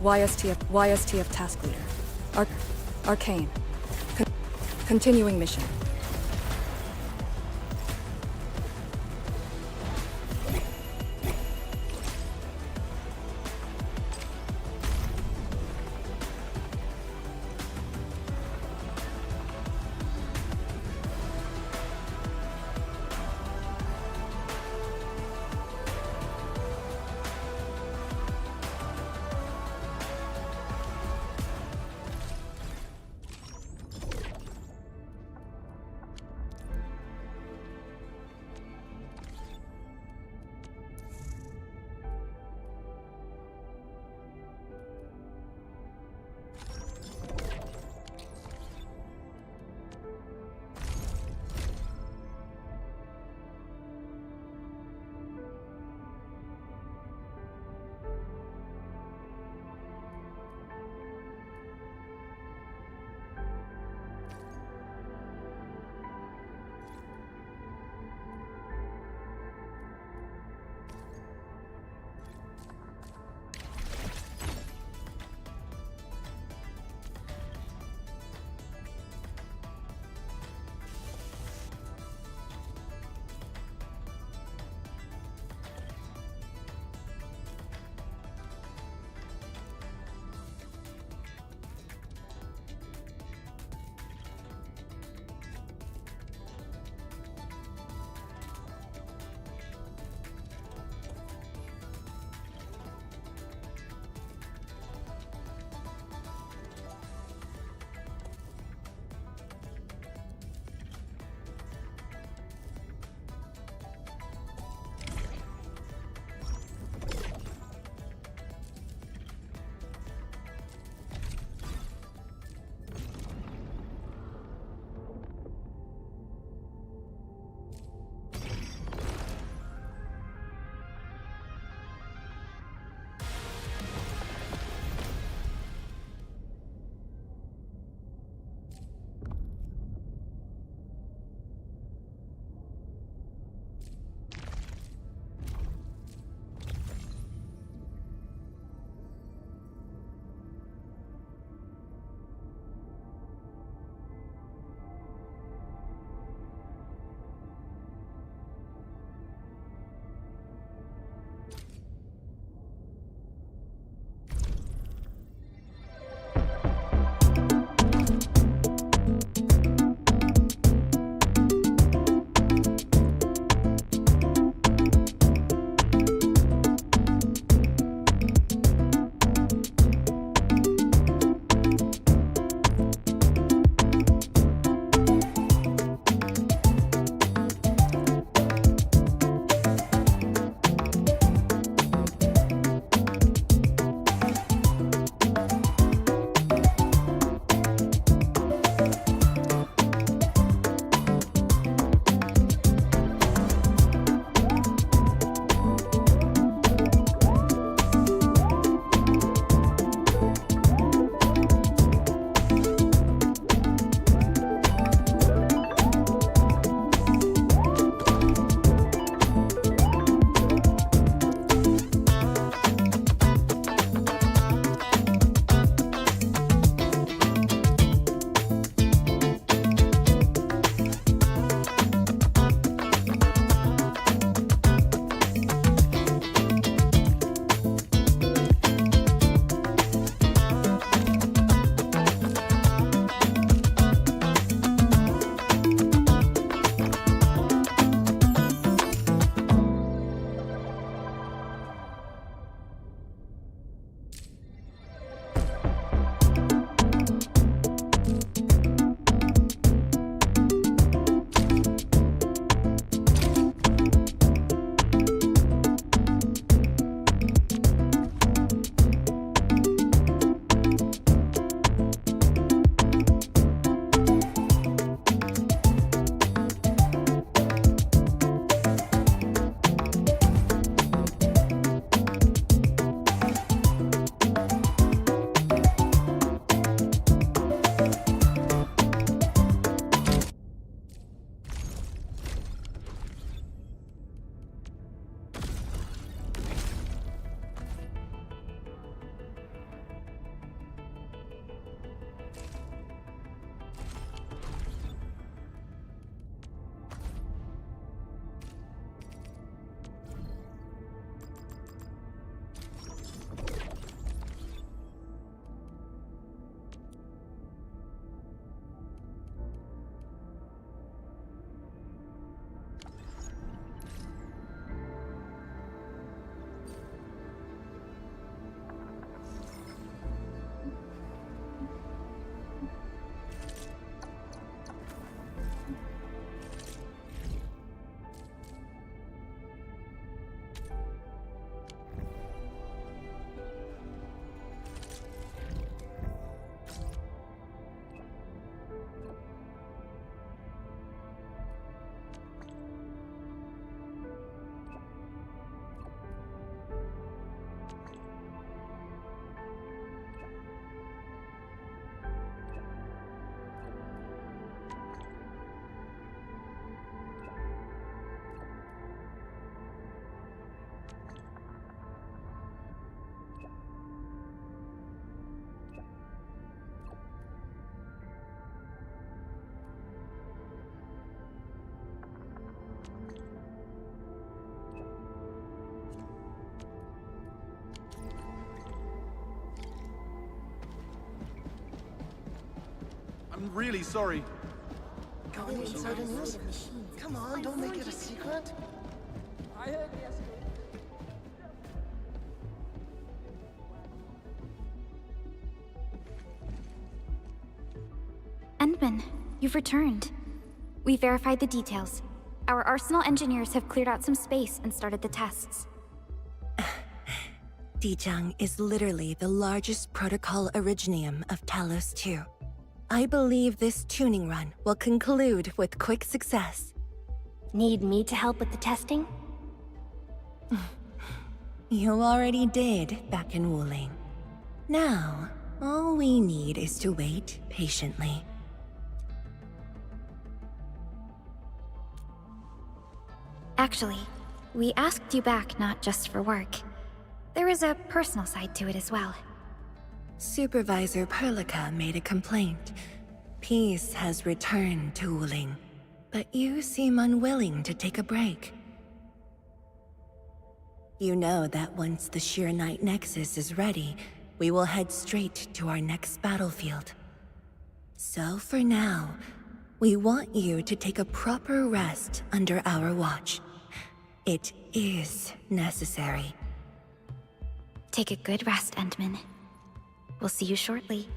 YSTF task leader. Arcane. Continuing mission. I'm really sorry. Go inside the news. Come on, don't make it a secret. Endman, you've returned. We verified the details. Our Arsenal engineers have cleared out some space and started the tests. Dijang is literally the largest protocol originium of Talos 2. I believe this tuning run will conclude with quick success. Need me to help with the testing? You already did back in Wuling. Now, all we need is to wait patiently. Actually, we asked you back not just for work. There is a personal side to it as well. Supervisor Perlica made a complaint. Peace has returned to Wuling, but you seem unwilling to take a break. You know that once the Sheer Knight Nexus is ready, we will head straight to our next battlefield. So for now, we want you to take a proper rest under our watch. It is necessary. Take a good rest, Endman. We'll see you shortly.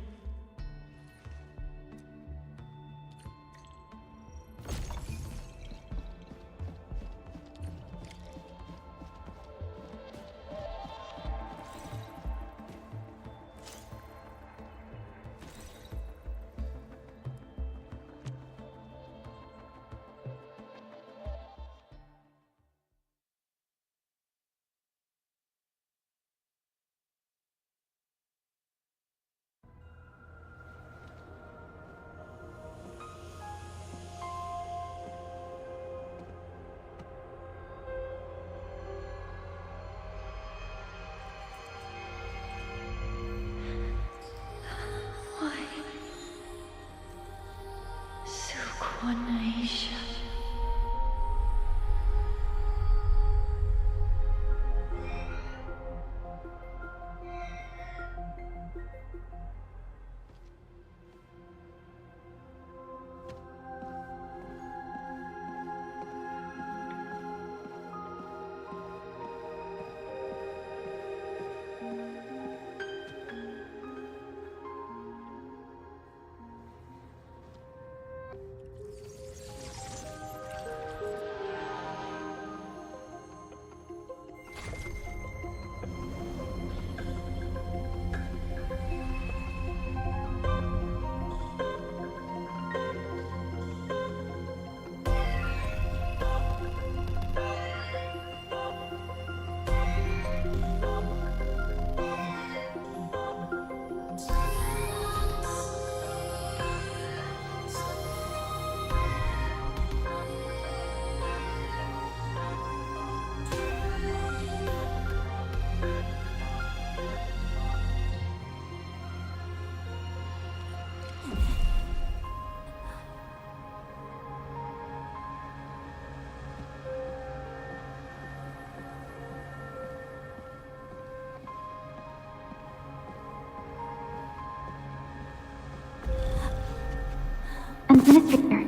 Administrator.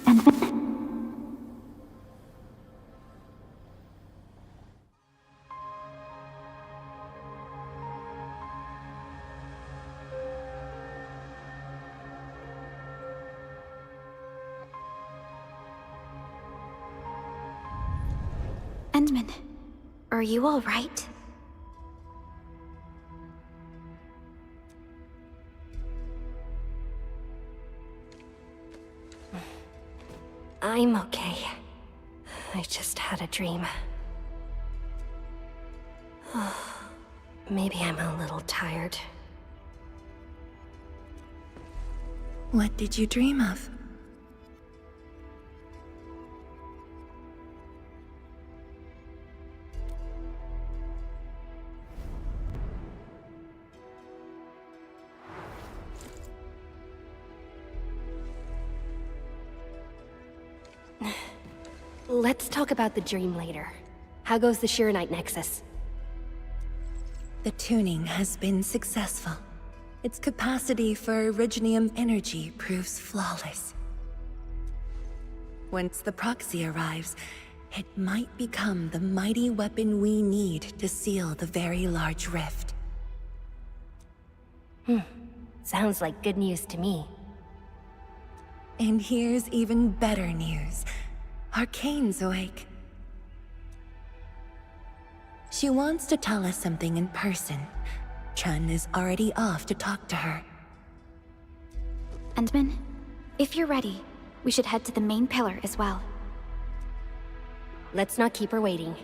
Endman? Endman, are you all right? I'm okay. I just had a dream. Maybe I'm a little tired. What did you dream of? Let's talk about the dream later. How goes the Sheer Knight Nexus? The tuning has been successful. Its capacity for originium energy proves flawless. Once the proxy arrives, it might become the mighty weapon we need to seal the very large rift. Sounds like good news to me. And here's even better news. Arcane's awake. She wants to tell us something in person. Chun is already off to talk to her. Endman, if you're ready, we should head to the main pillar as well. Let's not keep her waiting.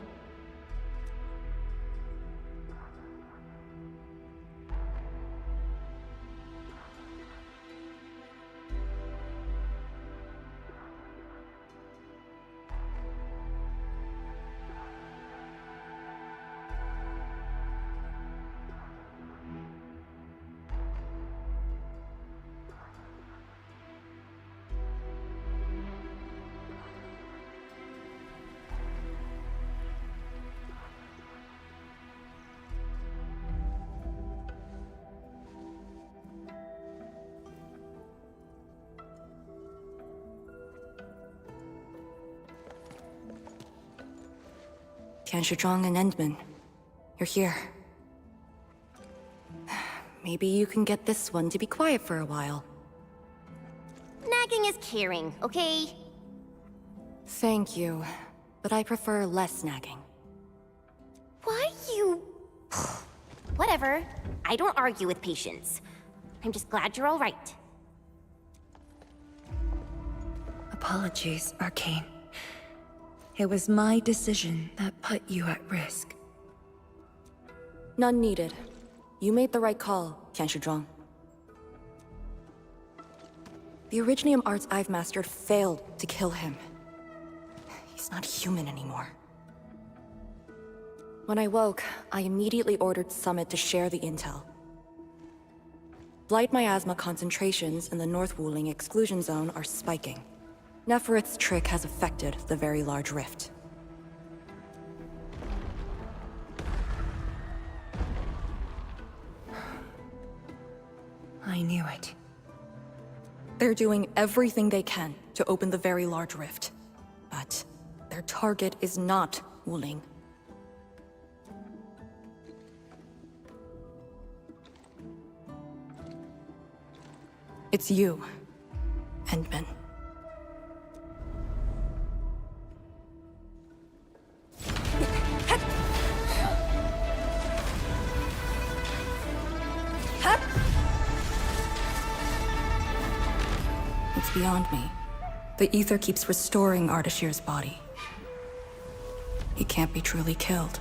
Kanshudrong and Endman, you're here. Maybe you can get this one to be quiet for a while. Nagging is caring, okay? Thank you, but I prefer less nagging. Why you... Whatever. I don't argue with patience. I'm just glad you're all right. Apologies, Arcane. It was my decision that put you at risk. None needed. You made the right call, Kanshudrong. The Originium arts I've mastered failed to kill him. He's not human anymore. When I woke, I immediately ordered Summit to share the intel. Blight miasma concentrations in the North Wuling exclusion zone are spiking. Neferith's trick has affected the Very Large Rift. I knew it. They're doing everything they can to open the Very Large Rift. But their target is not Wuling. It's you, Endman. It's beyond me. The ether keeps restoring Ardashir's body. He can't be truly killed.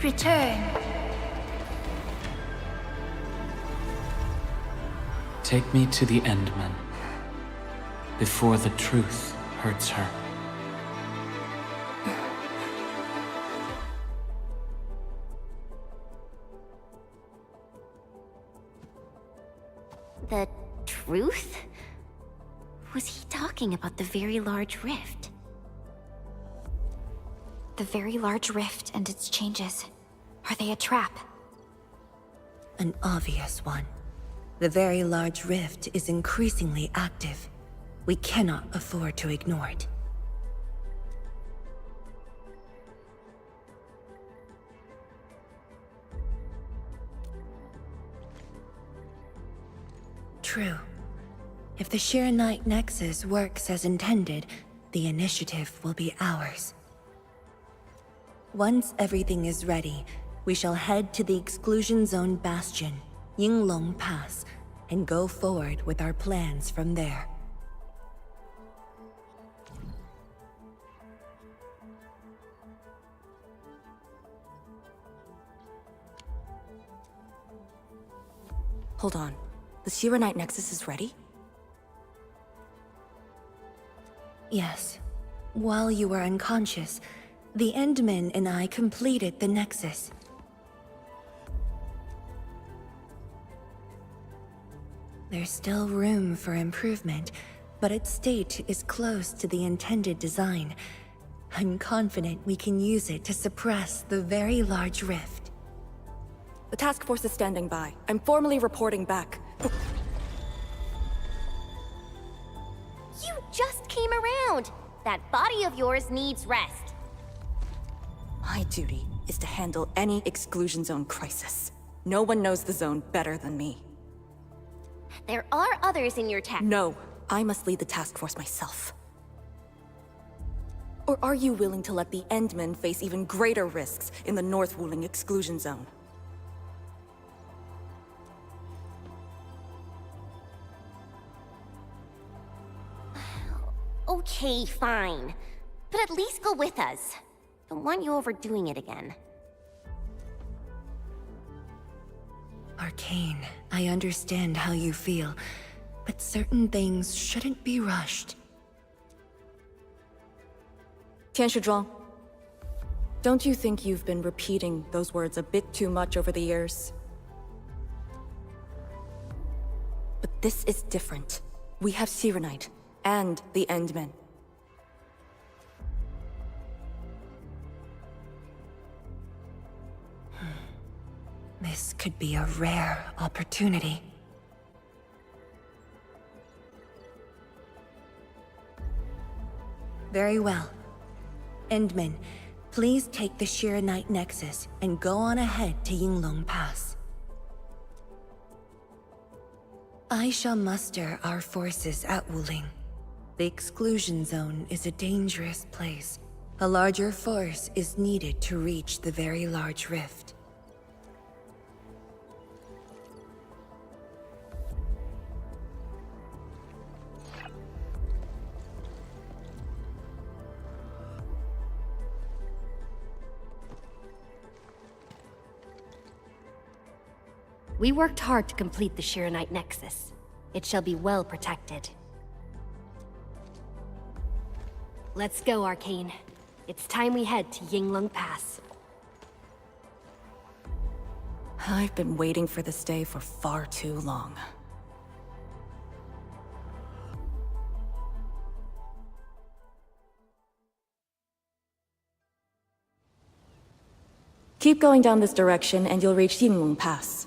Return. Take me to the Endman, before the truth hurts her. The truth? Was he talking about the Very Large Rift? The Very Large Rift and its changes. Are they a trap? An obvious one. The Very Large Rift is increasingly active. We cannot afford to ignore it. True. If the Shiranite Nexus works as intended, the initiative will be ours. Once everything is ready, we shall head to the Exclusion Zone Bastion, Yinglong Pass, and go forward with our plans from there. Hold on. The Shiranite Nexus is ready? Yes. While you were unconscious, the Endmen and I completed the Nexus. There's still room for improvement, but its state is close to the intended design. I'm confident we can use it to suppress the very large rift. The task force is standing by. I'm formally reporting back. You just came around! That body of yours needs rest. My duty is to handle any exclusion zone crisis. No one knows the zone better than me. There are others in your task. No, I must lead the task force myself. Or are you willing to let the Endmen face even greater risks in the North Wuling exclusion zone? Okay, fine. But at least go with us. Don't want you overdoing it again. Arcane, I understand how you feel, but certain things shouldn't be rushed. Tianshizhuang, don't you think you've been repeating those words a bit too much over the years? But this is different. We have Sirenite and the Endmen. This could be a rare opportunity. Very well. Endmen, please take the Shirenite Nexus and go on ahead to Yinglong Pass. I shall muster our forces at Wuling. The exclusion zone is a dangerous place. A larger force is needed to reach the very large rift. We worked hard to complete the Shirenite Nexus. It shall be well protected. Let's go, Arcane. It's time we head to Yinglong Pass. I've been waiting for this day for far too long. Keep going down this direction and you'll reach Yinglong Pass.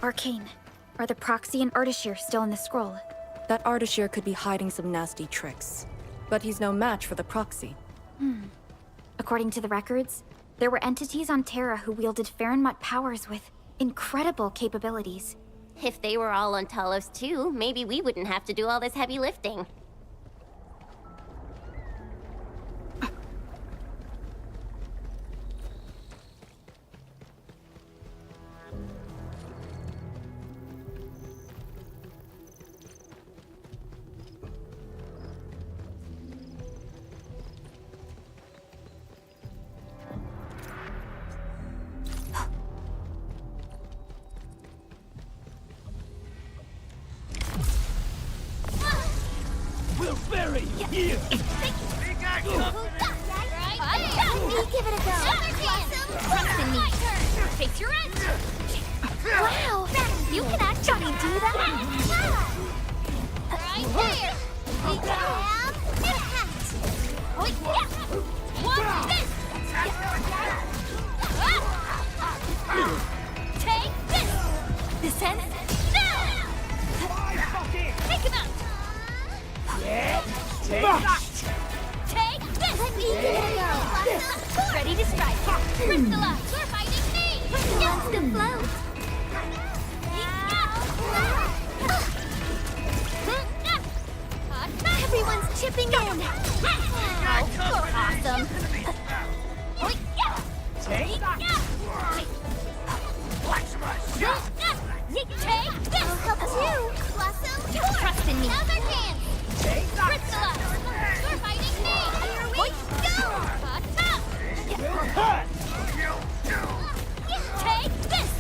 Arcane, are the proxy and Ardashir still in the scroll? That Ardashir could be hiding some nasty tricks. But he's no match for the proxy. According to the records, there were entities on Terra who wielded Farenmut powers with incredible capabilities. If they were all on Talos too, maybe we wouldn't have to do all this heavy lifting. Here! Give it a go! Trust in me! Face your end! Wow! You can actually do that! Right there! We grab impact! Oh yeah! Watch this! Take this! This ends now! Take him out! Yeah! Take that! float. Everyone's chipping in. Oh, you're awesome. Take I'll help too. Blossom, trust in me. Now's our chance. Crystalla, you're fighting me. Here we go. Take this.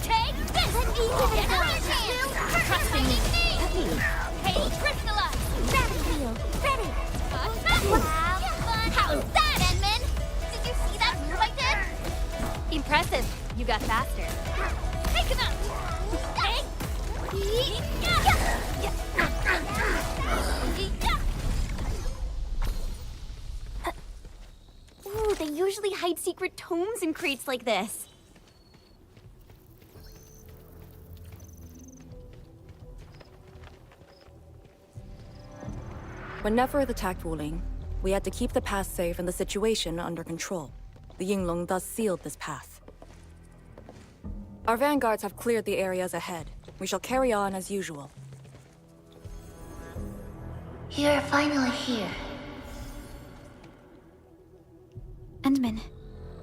Take this. Let me give it another chance. Trust in me. Hey, Crystalla. Ready. How's that, Edmund? Did you see that move I did? Impressive. You got faster. Take him out. Ooh, they usually hide secret tomes in crates like this. When Nefereth attacked Wuling, we had to keep the pass safe and the situation under control. The Yinglong thus sealed this path. Our vanguards have cleared the areas ahead. We shall carry on as usual. You're finally here. Endman,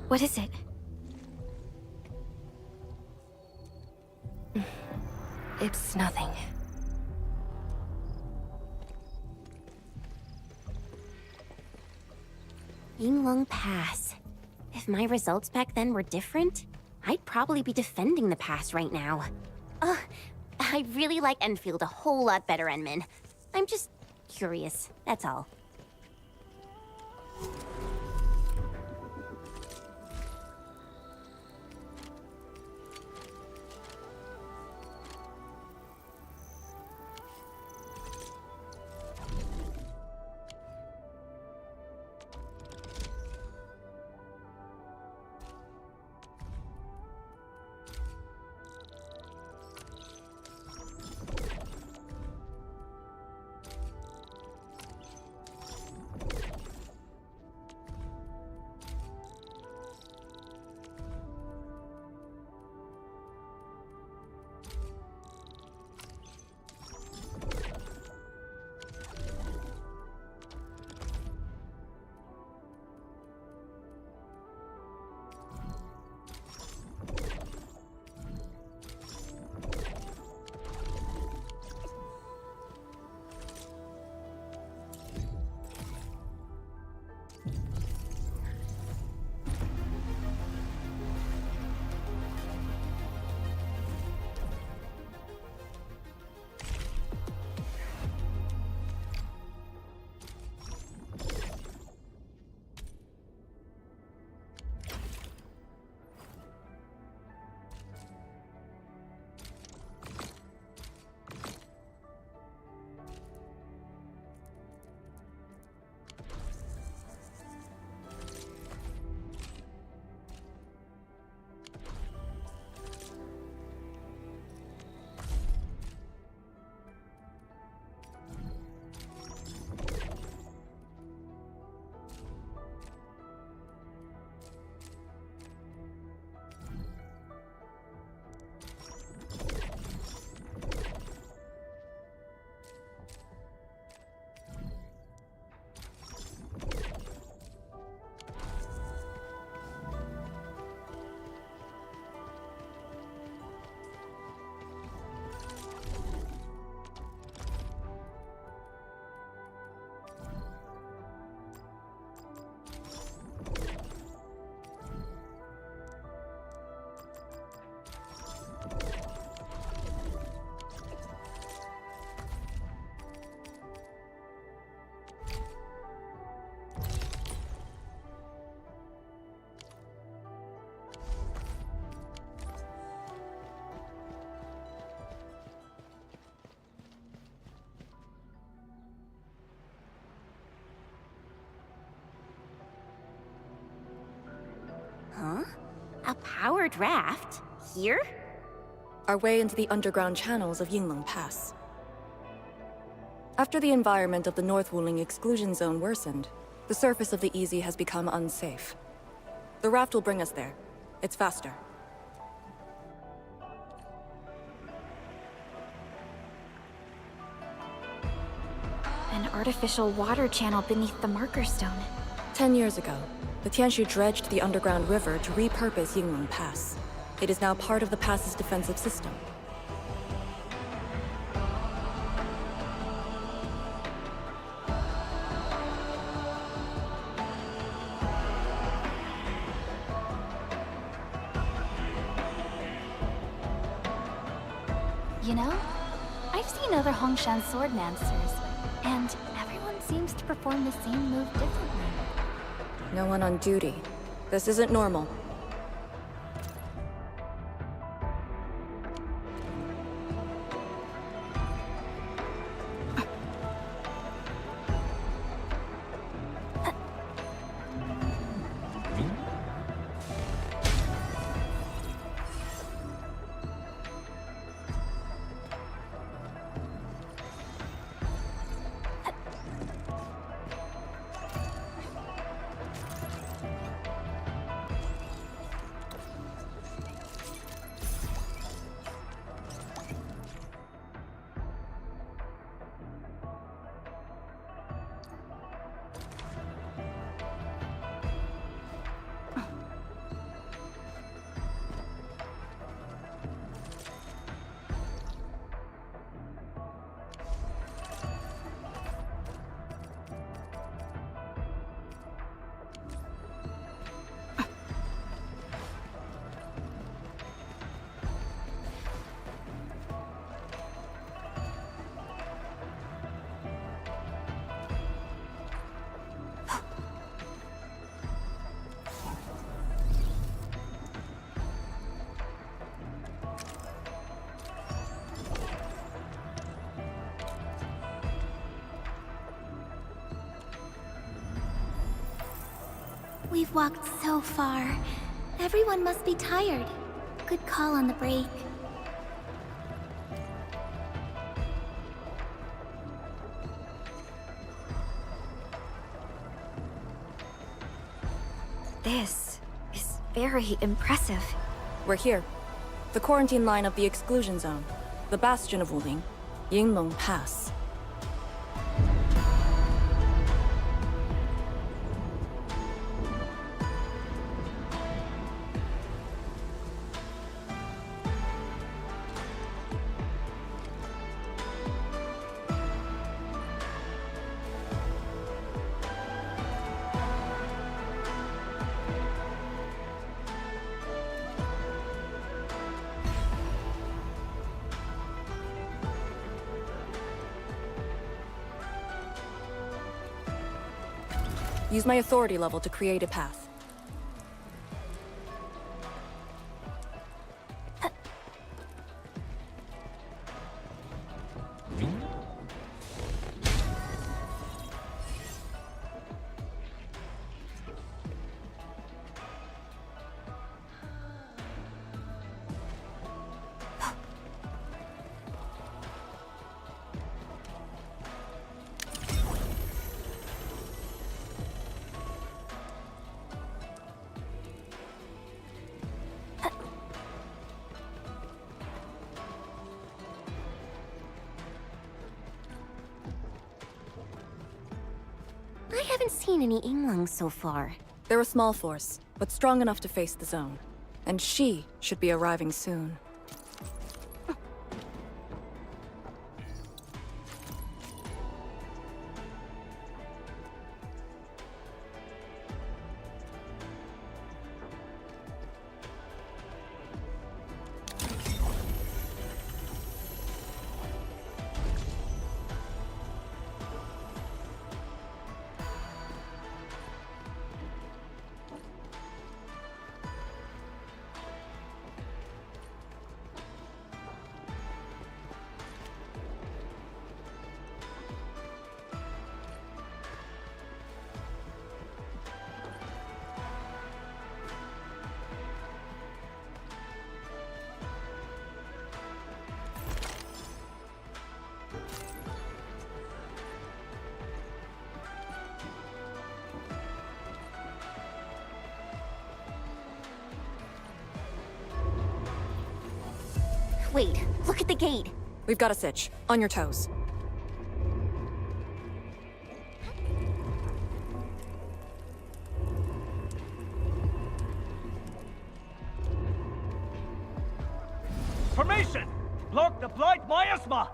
what is it? It's nothing. Yinglong Pass. If my results back then were different, I'd probably be defending the pass right now. I really like Enfield a whole lot better, Enman. I'm just curious, that's all. Huh? A powered raft? Here? Our way into the underground channels of Yinglong Pass. After the environment of the North Wuling exclusion zone worsened, the surface of the Easy has become unsafe. The raft will bring us there. It's faster. An artificial water channel beneath the marker stone. 10 years ago, the Tianshu dredged the underground river to repurpose Yinglong Pass. It is now part of the pass's defensive system. You know, I've seen other Hongshan sword masters, and everyone seems to perform the same move differently. No one on duty. This isn't normal. We've walked so far. Everyone must be tired. Good call on the break. This is very impressive. We're here. The quarantine line of the exclusion zone. The bastion of Wuling. Yinglong Pass. Use my authority level to create a path. I haven't seen any Yinglongs so far. They're a small force, but strong enough to face the zone. And she should be arriving soon. Wait, look at the gate. We've got a sitch. On your toes. Formation! Block the blight miasma!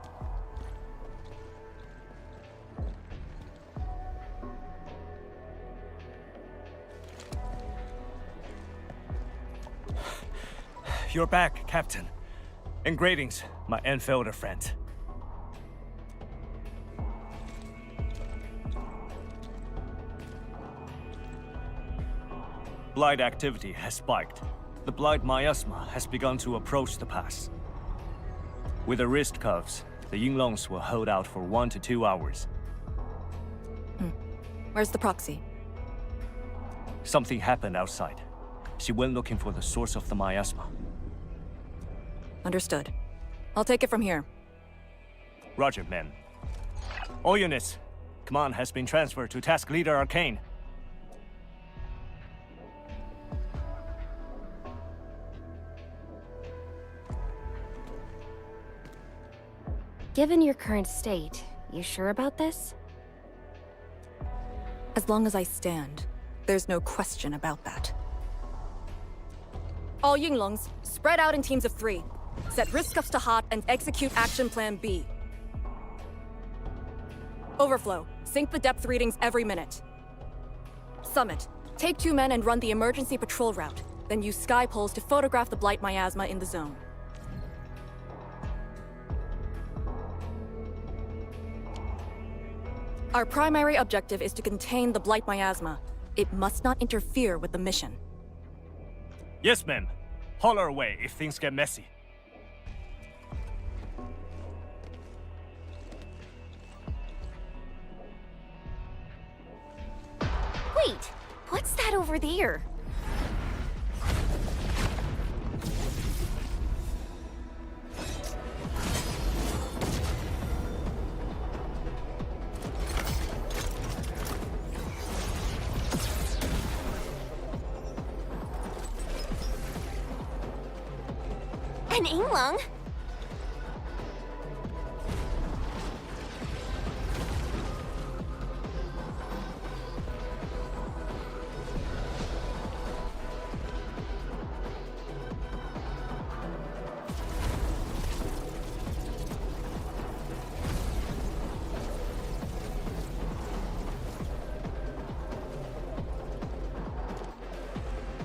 You're back, Captain. And greetings, my Endfielder friend. Blight activity has spiked. The blight miasma has begun to approach the pass. With the wrist cuffs, the Yinglongs will hold out for 1 to 2 hours. Where's the proxy? Something happened outside. She went looking for the source of the miasma. Understood. I'll take it from here. Roger, men. All units, command has been transferred to Task Leader Arcane. Given your current state, you sure about this? As long as I stand, there's no question about that. All Yinglongs, spread out in teams of 3. Set wrist cuffs to hot and execute Action Plan B. Overflow, sync the depth readings every minute. Summit, take 2 men and run the emergency patrol route, then use sky poles to photograph the blight miasma in the zone. Our primary objective is to contain the blight miasma. It must not interfere with the mission. Yes, ma'am. Holler away if things get messy. Wait, what's that over there? An Yinglong?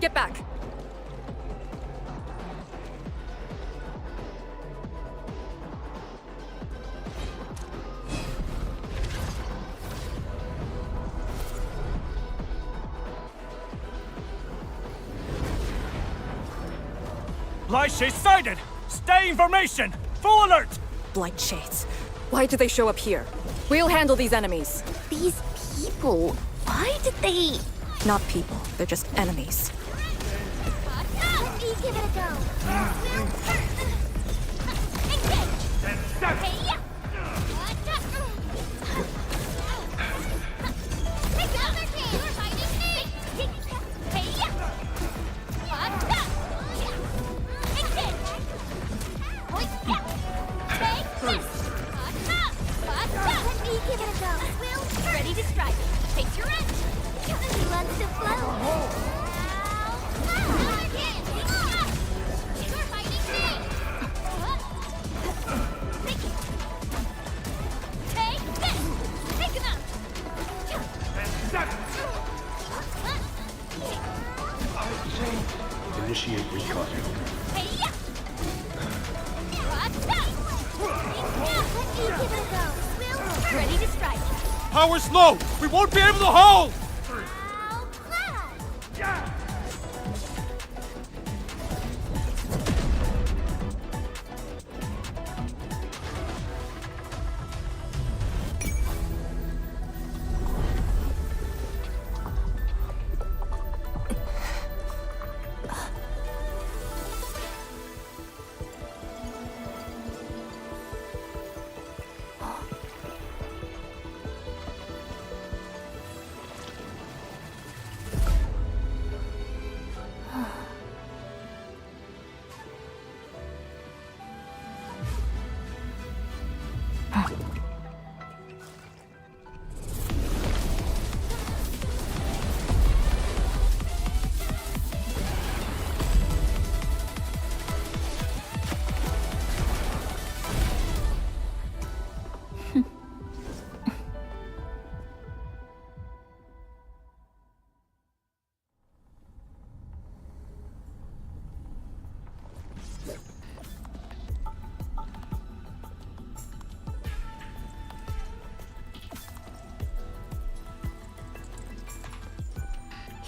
Get back! Blight Shade sighted! Stay in formation! Full alert! Blight Shades. Why did they show up here? We'll handle these enemies. These people, why did they... Not people, they're just enemies. Give it a go. Ready to strike. Take your end. He wants to flow. Initiate recon. Ready to strike. Power's low! We won't be able to hold!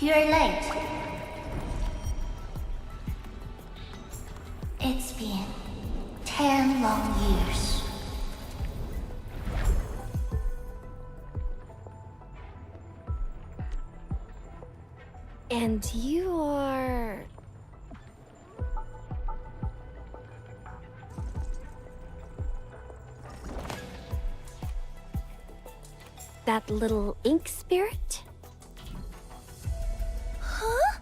You're late. It's been 10 long years. And you are... that little ink spirit? Huh?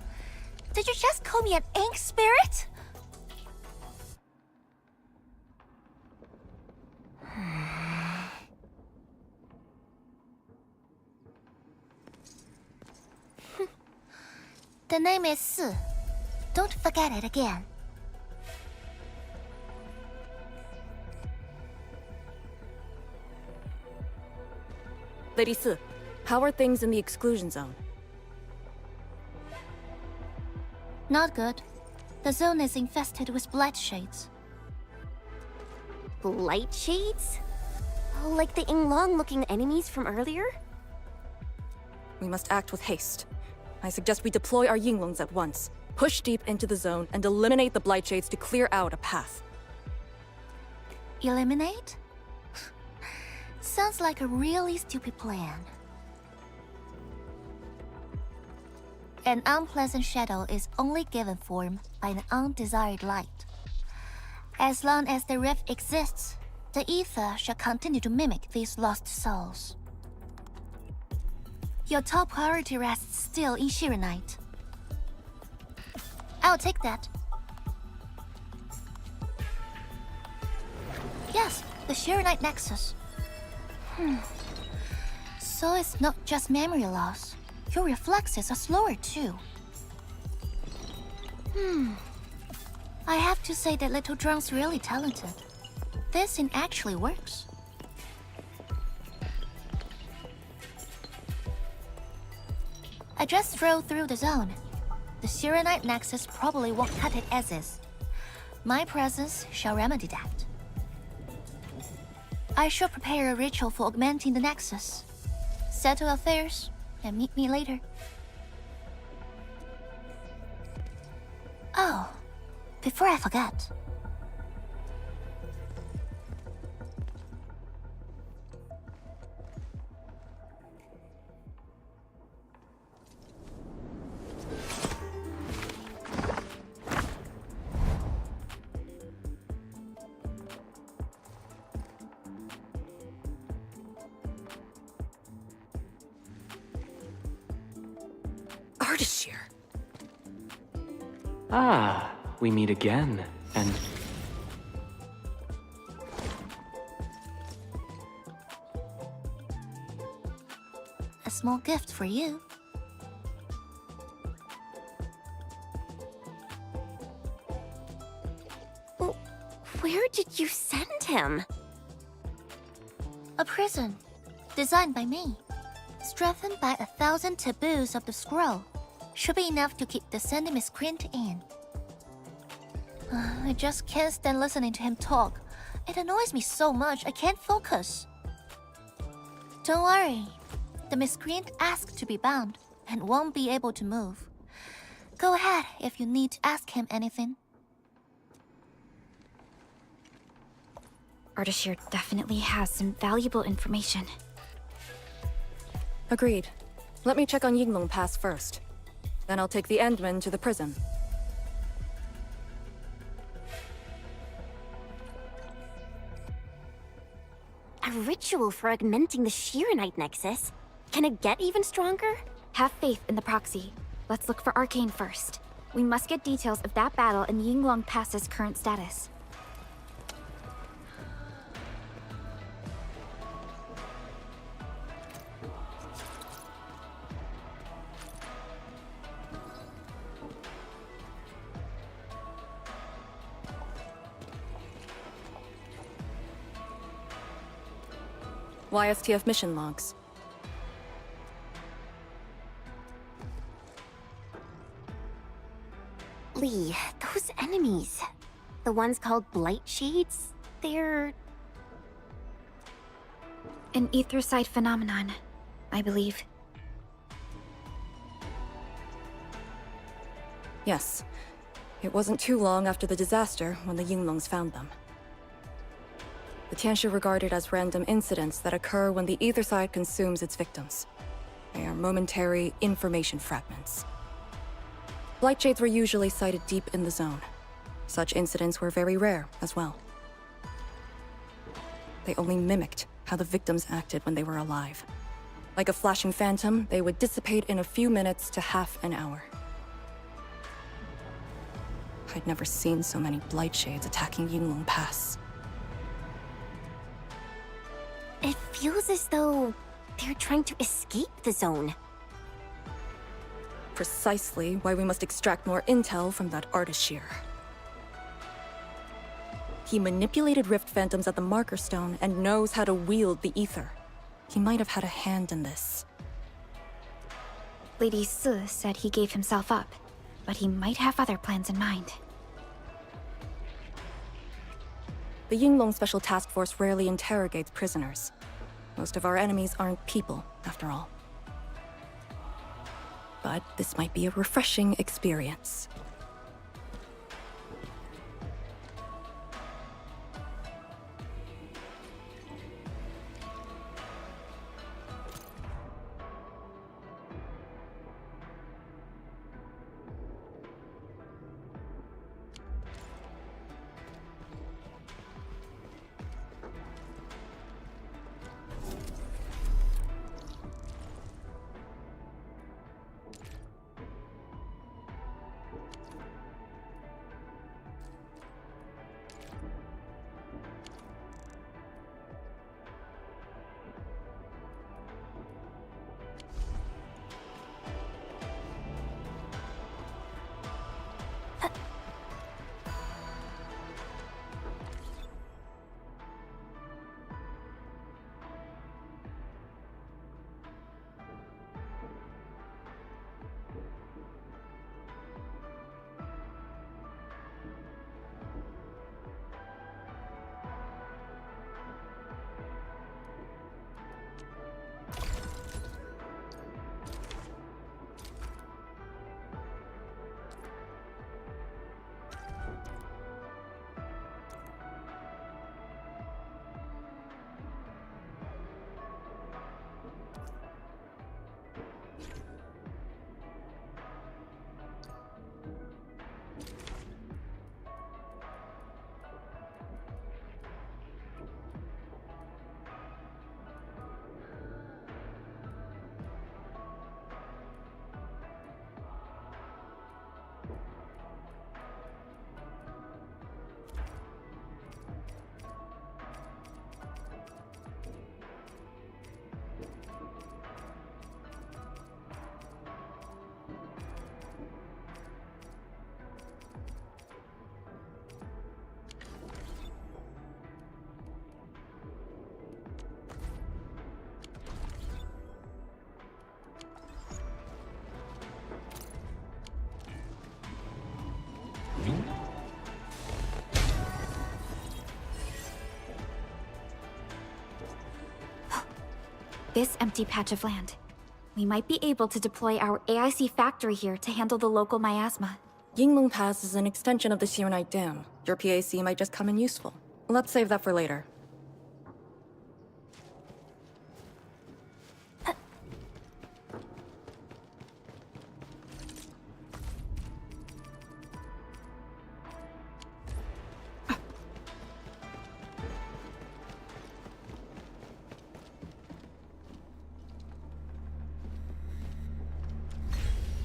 Did you just call me an ink spirit? The name is Si. Don't forget it again. Lady Si, how are things in the exclusion zone? Not good. The zone is infested with blight shades. Blight shades? Oh, like the Yinglong-looking enemies from earlier? We must act with haste. I suggest we deploy our Yinglongs at once, push deep into the zone, and eliminate the blight shades to clear out a path. Eliminate? Sounds like a really stupid plan. An unpleasant shadow is only given form by an undesired light. As long as the rift exists, the ether shall continue to mimic these lost souls. Your top priority rests still in Shirenite. I'll take that. Yes, the Shirenite Nexus. So it's not just memory loss. Your reflexes are slower too. I have to say that Little Drone's really talented. This thing actually works. I just drove through the zone. The Shirenite Nexus probably won't cut it as is. My presence shall remedy that. I shall prepare a ritual for augmenting the Nexus. Settle affairs, and meet me later. Oh, before I forget. Ardashir. Ah, we meet again, and... A small gift for you. Where did you send him? A prison, designed by me. Strengthened by 1,000 taboos of the scroll. Should be enough to keep the sending miscreant in. I just can't stand listening to him talk. It annoys me so much I can't focus. Don't worry. The miscreant asked to be bound and won't be able to move. Go ahead if you need to ask him anything. Ardashir definitely has some valuable information. Agreed. Let me check on Yinglong Pass first. Then I'll take the Endmen to the prison. A ritual for augmenting the Shirenite Nexus? Can it get even stronger? Have faith in the proxy. Let's look for Arcane first. We must get details of that battle and Yinglong Pass's current status. YSTF mission logs. Lee, those enemies. The ones called Blight Shades? They're... An ether side phenomenon, I believe. Yes. It wasn't too long after the disaster when the Yinglongs found them. The Tianshi are regarded as random incidents that occur when the ether side consumes its victims. They are momentary information fragments. Blight shades were usually sighted deep in the zone. Such incidents were very rare as well. They only mimicked how the victims acted when they were alive. Like a flashing phantom, they would dissipate in a few minutes to half an hour. I'd never seen so many blight shades attacking Yinglong Pass. It feels as though they're trying to escape the zone. Precisely why we must extract more intel from that Ardashir. He manipulated Rift Phantoms at the Marker Stone and knows how to wield the ether. He might have had a hand in this. Lady Si said he gave himself up, but he might have other plans in mind. The Yinglong Special Task Force rarely interrogates prisoners. Most of our enemies aren't people, after all. But this might be a refreshing experience. This empty patch of land. We might be able to deploy our AIC factory here to handle the local miasma. Yinglong Pass is an extension of the Serenite Dam. Your PAC might just come in useful. Let's save that for later.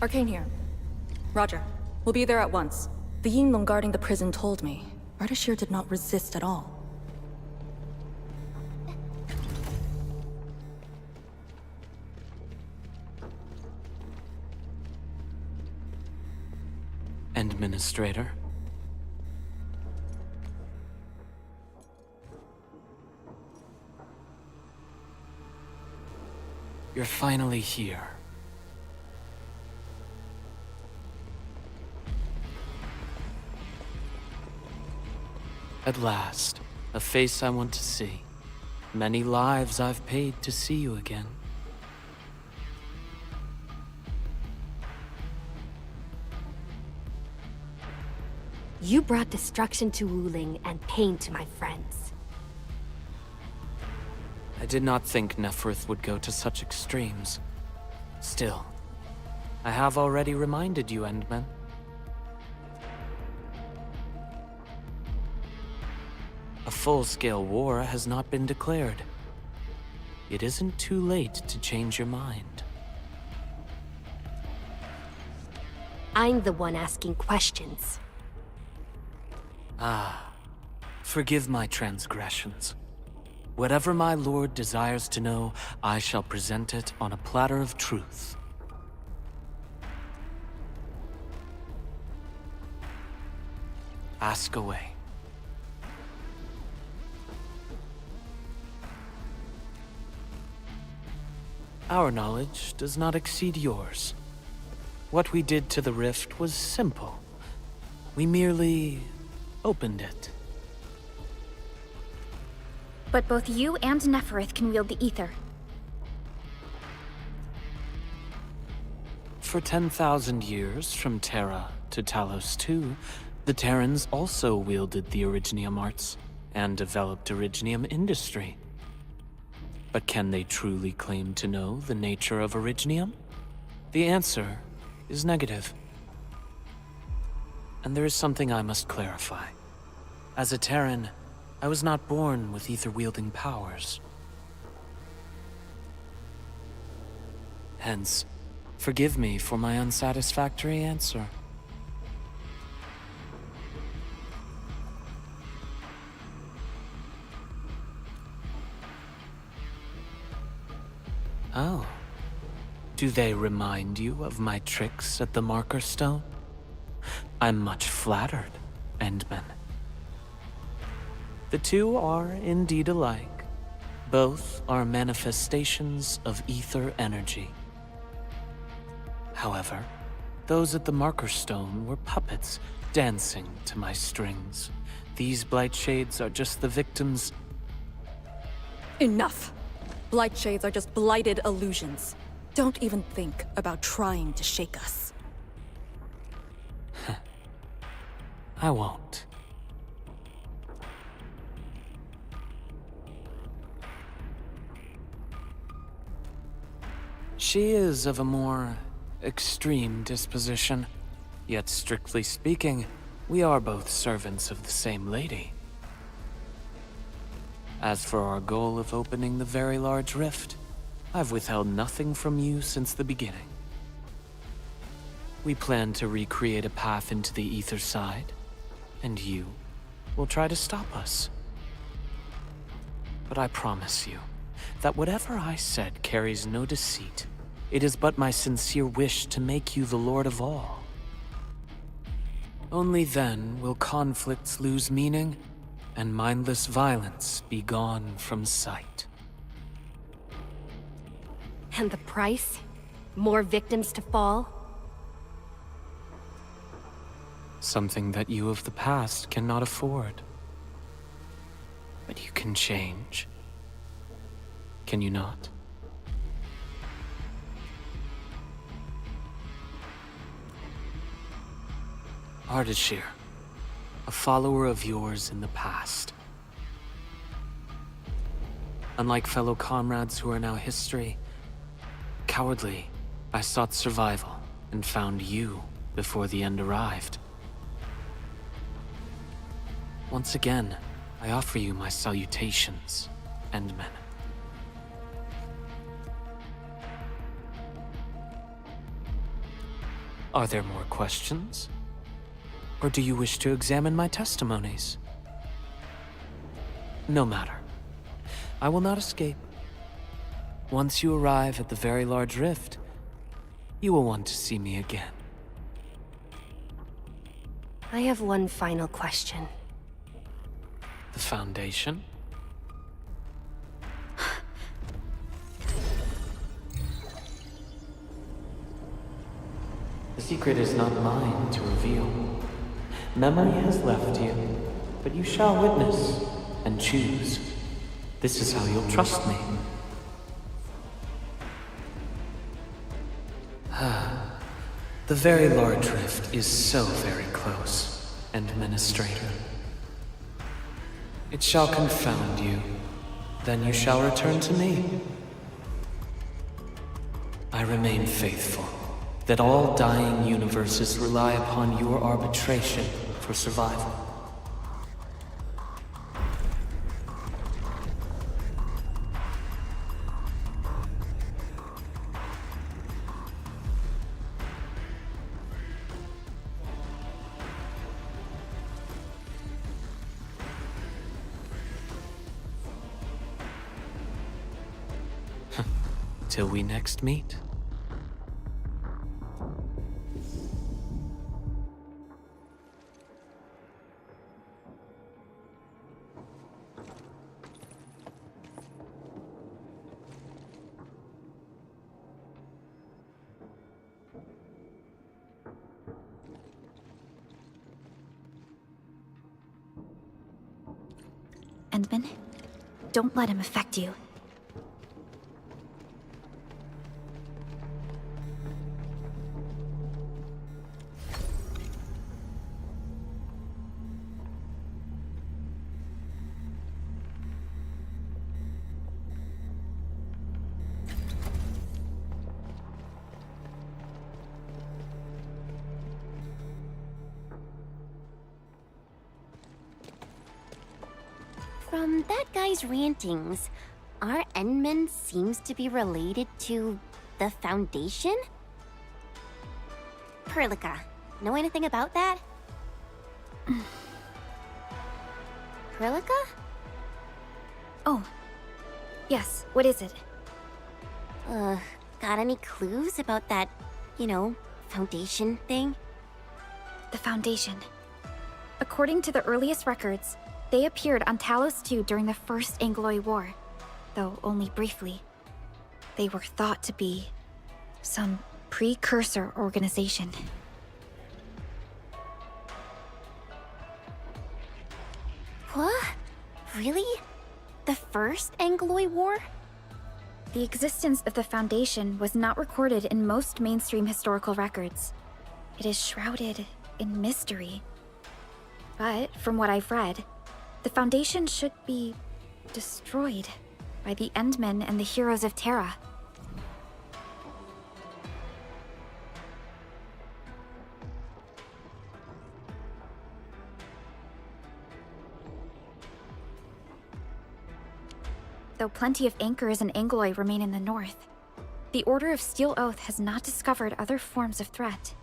Arcane here. Roger. We'll be there at once. The Yinglong guarding the prison told me. Ardashir did not resist at all. Administrator. You're finally here. At last, a face I want to see. Many lives I've paid to see you again. You brought destruction to Wuling and pain to my friends. I did not think Neferth would go to such extremes. Still, I have already reminded you, Endman. A full-scale war has not been declared. It isn't too late to change your mind. I'm the one asking questions. Ah, forgive my transgressions. Whatever my lord desires to know, I shall present it on a platter of truth. Ask away. Our knowledge does not exceed yours. What we did to the rift was simple. We merely opened it. But both you and Neferth can wield the ether. For 10,000 years, from Terra to Talos II, the Terrans also wielded the Originium arts and developed Originium industry. But can they truly claim to know the nature of Originium? The answer is negative. And there is something I must clarify. As a Terran, I was not born with ether-wielding powers. Hence, forgive me for my unsatisfactory answer. Oh. Do they remind you of my tricks at the Marker Stone? I'm much flattered, Endman. The two are indeed alike. Both are manifestations of ether energy. However, those at the Marker Stone were puppets dancing to my strings. These blight shades are just the victims. Enough! Blight shades are just blighted illusions. Don't even think about trying to shake us. I won't. She is of a more extreme disposition. Yet strictly speaking, we are both servants of the same lady. As for our goal of opening the very large rift, I've withheld nothing from you since the beginning. We plan to recreate a path into the ether side, and you will try to stop us. But I promise you that whatever I said carries no deceit. It is but my sincere wish to make you the Lord of all. Only then will conflicts lose meaning and mindless violence be gone from sight. And the price? More victims to fall? Something that you of the past cannot afford. But you can change. Can you not? Ardashir, a follower of yours in the past. Unlike fellow comrades who are now history, cowardly, I sought survival and found you before the end arrived. Once again, I offer you my salutations, Endman. Are there more questions? Or do you wish to examine my testimonies? No matter. I will not escape. Once you arrive at the very large rift, you will want to see me again. I have one final question. The Foundation? The secret is not mine to reveal. Memory has left you, but you shall witness and choose. This is how you'll trust me. The very large rift is so very close, Administrator. It shall confound you. Then you shall return to me. I remain faithful, that all dying universes rely upon your arbitration for survival. Till we next meet. Endman, don't let him affect you. From that guy's rantings, our Endman seems to be related to the Foundation? Perlica, know anything about that? Perlica? Oh, yes, what is it? Got any clues about that, Foundation thing? The Foundation. According to the earliest records, they appeared on Talos II during the First Angloy War, though only briefly. They were thought to be some precursor organization. What? Really? The First Angloy War? The existence of the Foundation was not recorded in most mainstream historical records. It is shrouded in mystery. But, from what I've read, the Foundation should be destroyed by the Endmen and the heroes of Terra. Though plenty of anchors and Angloy remain in the north, the Order of Steel Oath has not discovered other forms of threat.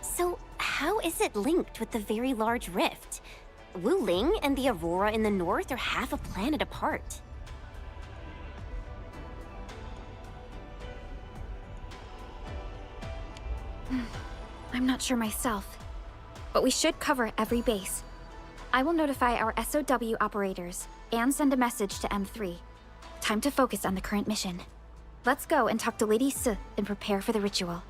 So, how is it linked with the Very Large Rift? Wu Ling and the Aurora in the north are half a planet apart. I'm not sure myself, but we should cover every base. I will notify our SOW operators and send a message to M3. Time to focus on the current mission. Let's go and talk to Lady S and prepare for the ritual.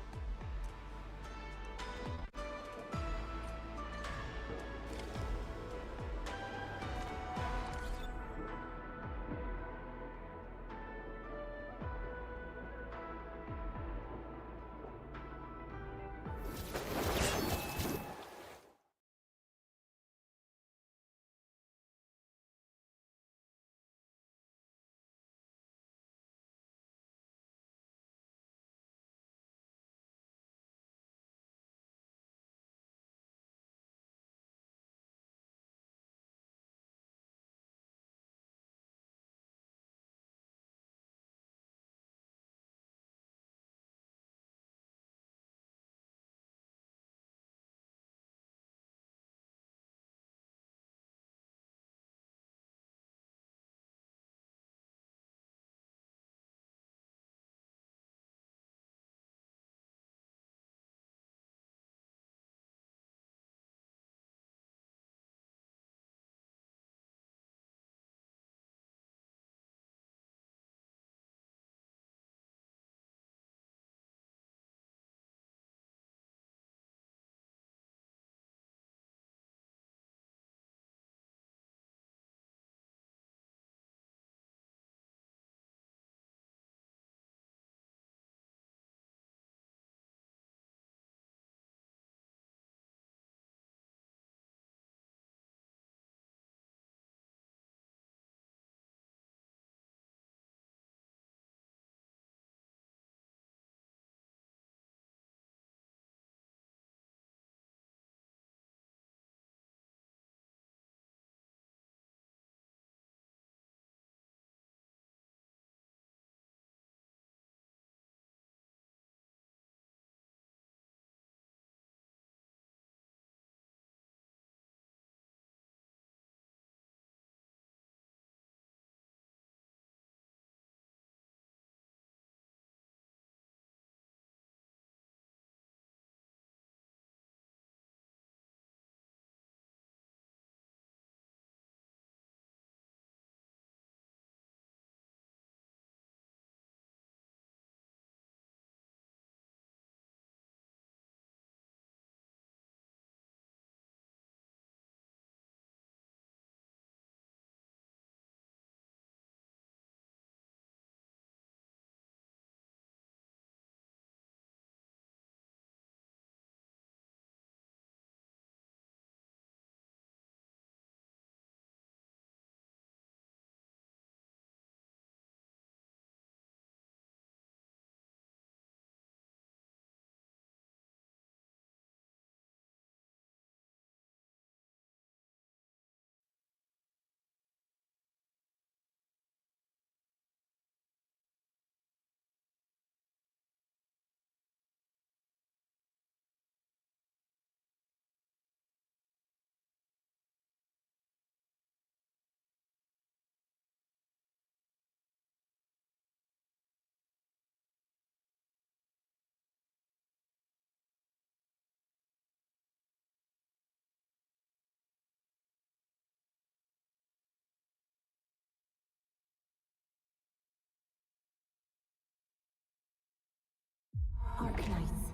Arknights.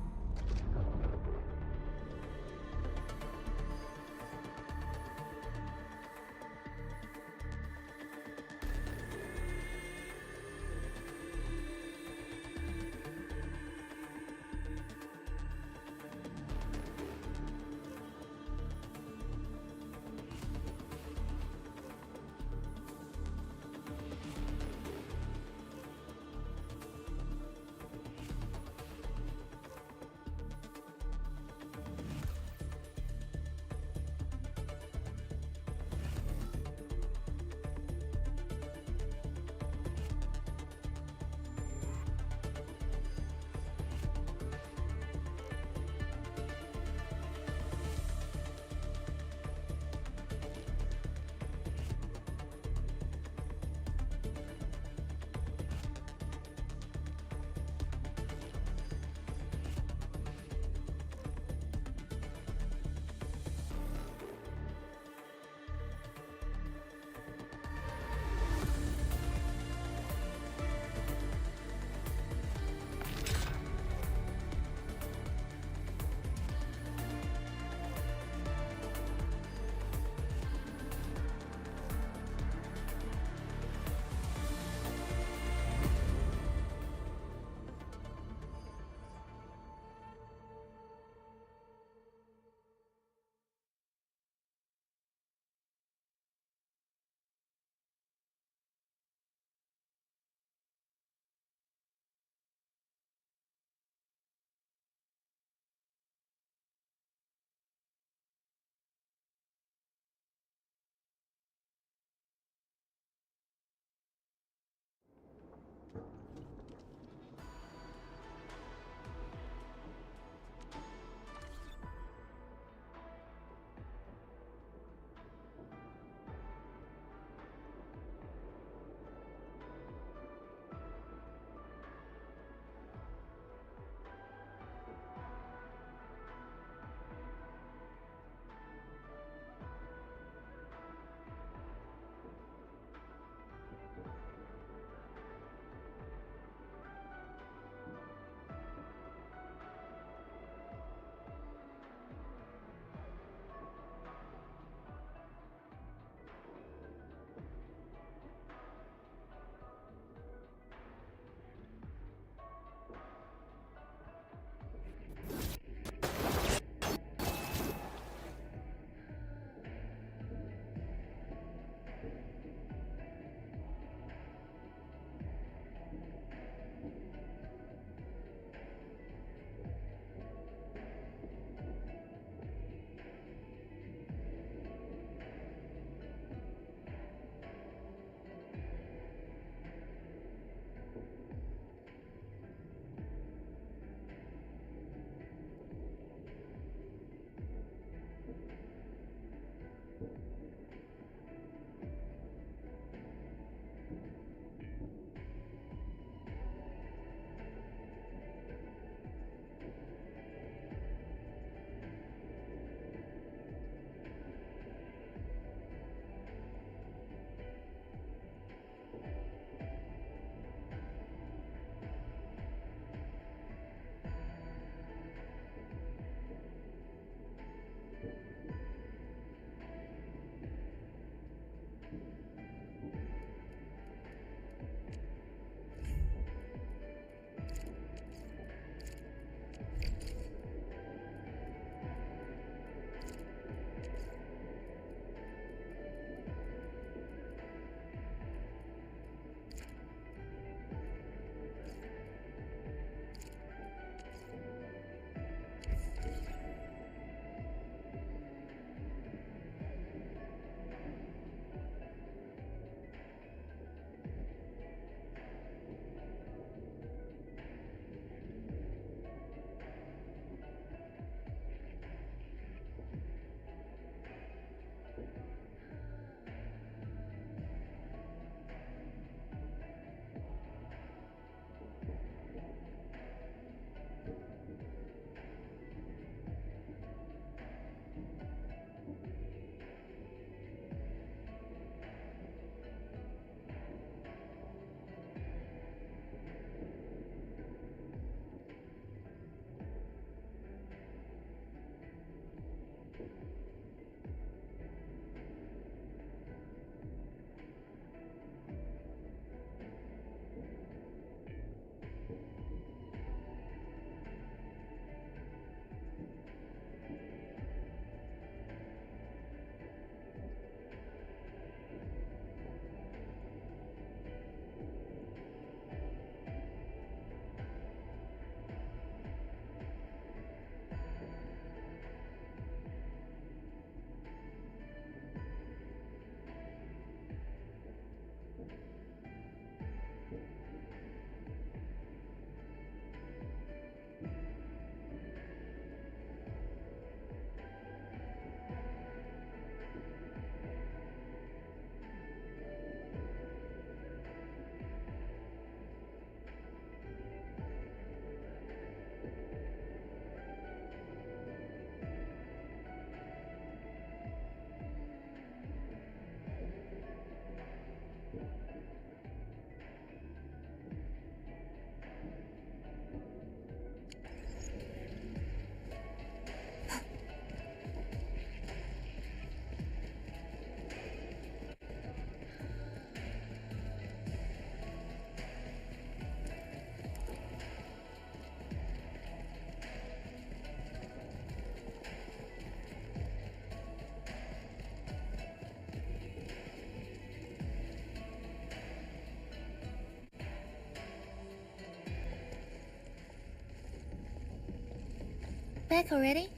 Back already?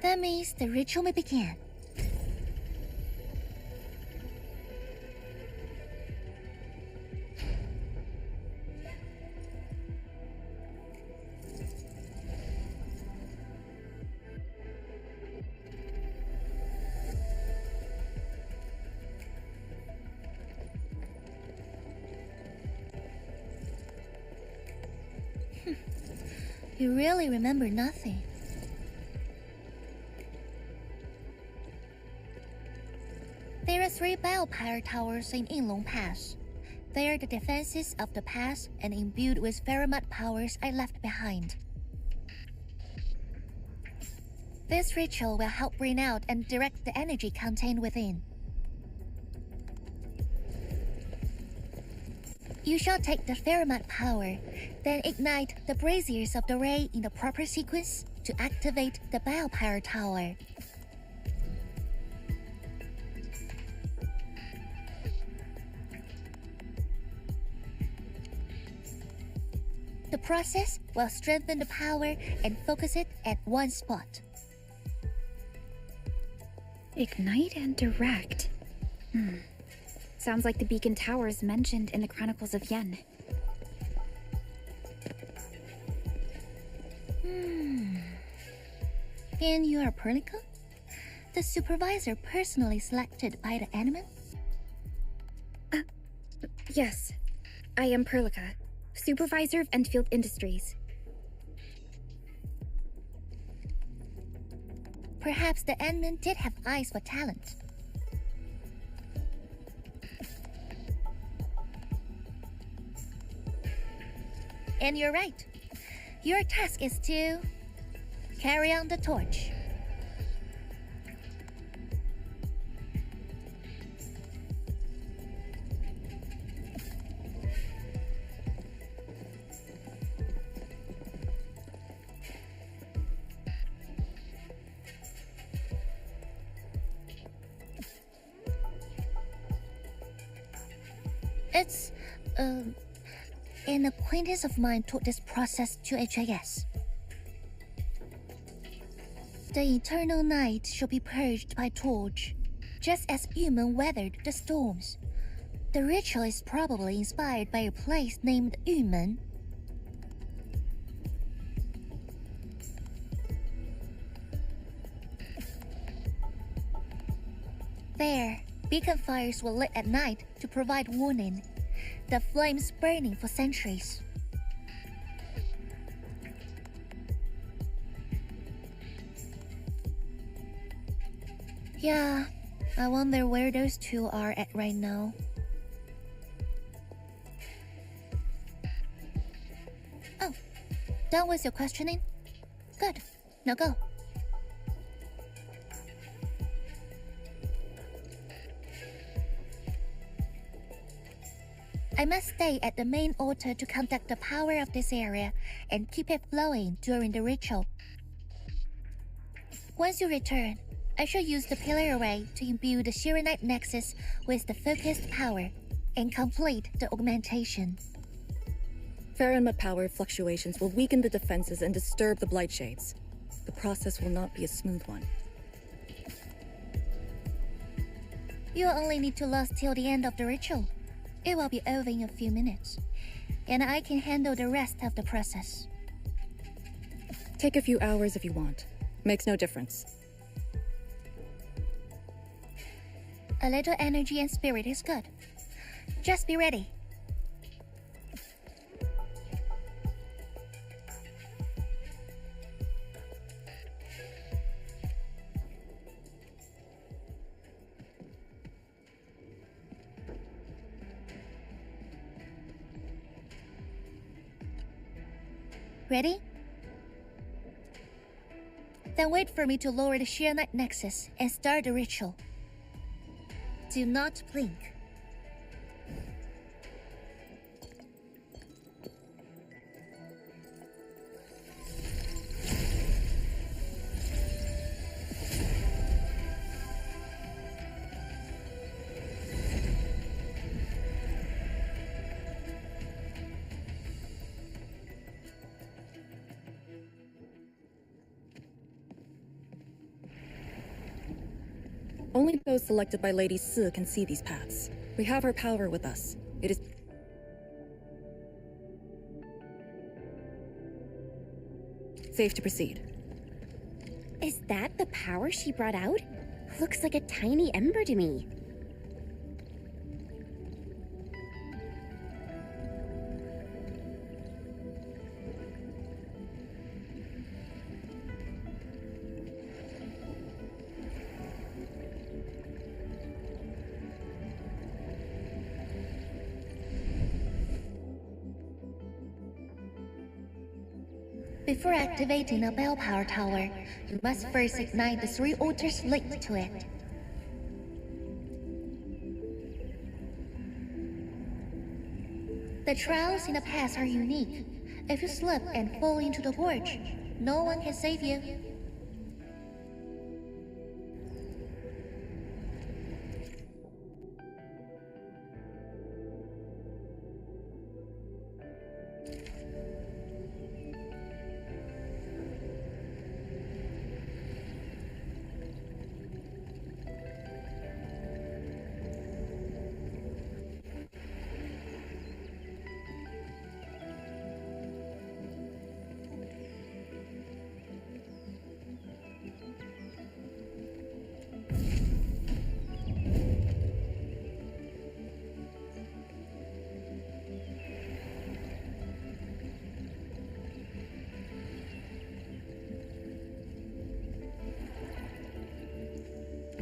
That means the ritual may begin. You really remember nothing. There are 3 biopower towers in Yinglong Pass. They are the defenses of the pass and imbued with Faramut powers I left behind. This ritual will help bring out and direct the energy contained within. You shall take the Faramut power, then ignite the braziers of the ray in the proper sequence to activate the biopower tower. The process will strengthen the power and focus it at one spot. Ignite and direct. Sounds like the beacon towers mentioned in the Chronicles of Yen. And you are Perlica? The supervisor personally selected by the enemy? Yes. I am Perlica, supervisor of Endfield Industries. Perhaps the admin did have eyes for talent. And you're right. Your task is to carry on the torch. It's, an acquaintance of mine taught this process to HIS. The eternal night shall be purged by torch, just as Yumen weathered the storms. The ritual is probably inspired by a place named Yumen. There, beacon fires were lit at night to provide warning, the flames burning for centuries. Yeah, I wonder where those two are at right now. Oh, done with your questioning? Good, now go. I must stay at the main altar to conduct the power of this area and keep it flowing during the ritual. Once you return, I shall use the pillar array to imbue the Shiranite Nexus with the focused power and complete the augmentation. Faramut power fluctuations will weaken the defenses and disturb the Blight Shades. The process will not be a smooth one. You'll only need to last till the end of the ritual. It will be over in a few minutes, and I can handle the rest of the process. Take a few hours if you want. Makes no difference. A little energy and spirit is good. Just be ready. Ready? Then wait for me to lower the Shiranite Nexus and start the ritual. Do not blink. Only those selected by Lady Si can see these paths. We have her power with us. It is... safe to proceed. Is that the power she brought out? Looks like a tiny ember to me. Before activating a bell power tower, you must first ignite the 3 altars linked to it. The trials in the past are unique. If you slip and fall into the gorge, no one can save you.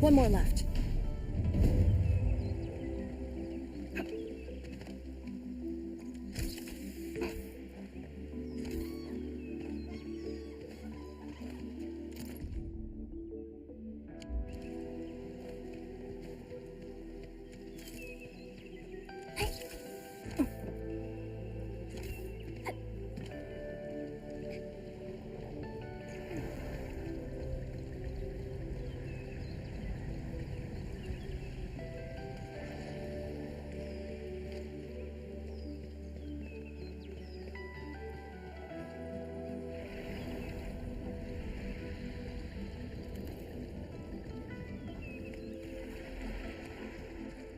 One more left.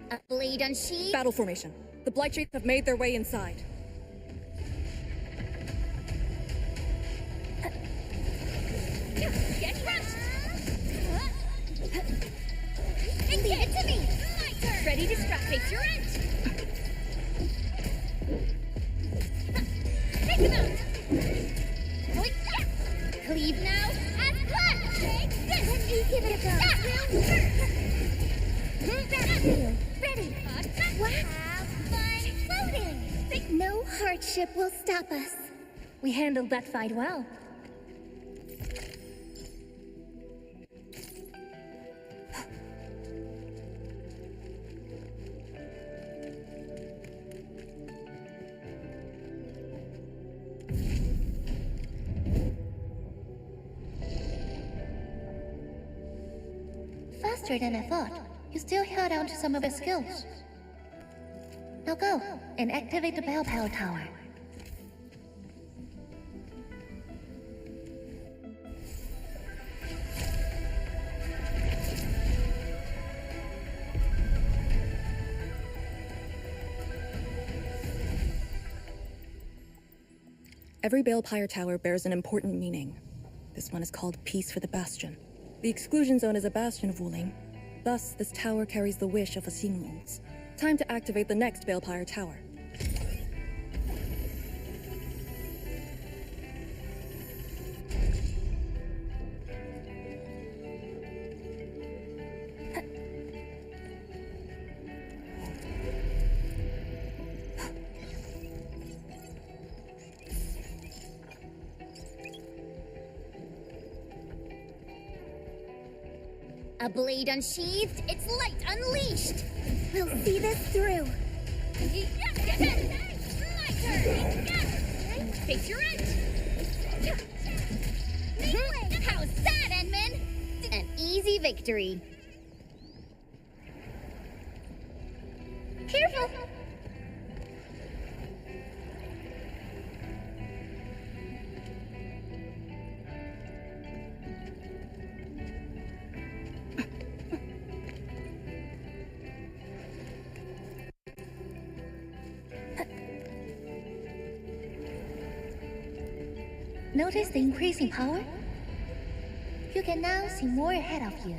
A blade unsheathed? Battle formation. The Blightshades have made their way inside. Get crushed! And give it to me! My turn! Ready to strap face your end! Take him out! Cleave now, and clutch! Take this! Let me give it a go! Ready! Wow! Have fun floating! No hardship will stop us. We handled that fight well. Faster than I thought. You still held on to some of your skills. Now go and activate the bell power tower. Every Balepire tower bears an important meaning. This one is called Peace for the Bastion. The exclusion zone is a bastion of Wuling. Thus, this tower carries the wish of us Yinglongs. Time to activate the next Balepire tower. A blade unsheathed, its light unleashed. We'll see this through. My turn. Face your end. How's that, Enman? An easy victory. Careful. Notice the increasing power? You can now see more ahead of you.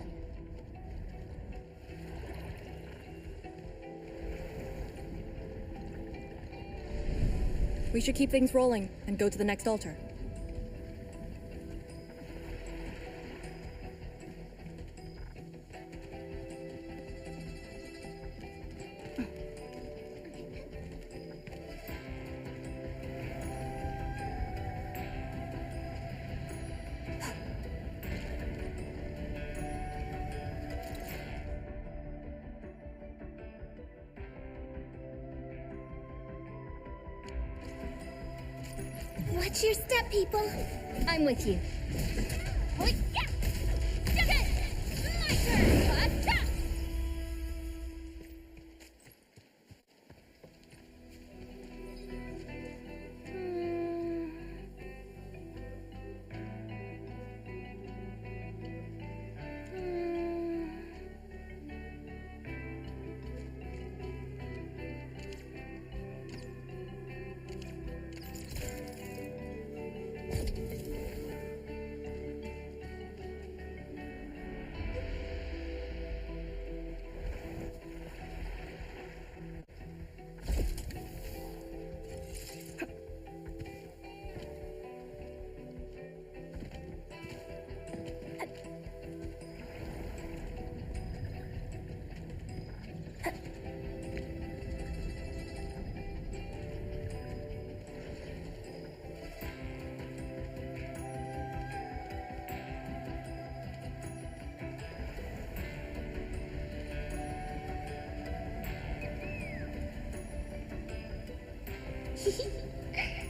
We should keep things rolling and go to the next altar. Watch your step, people. I'm with you. Hoi, ya! Okay, my turn. Attack!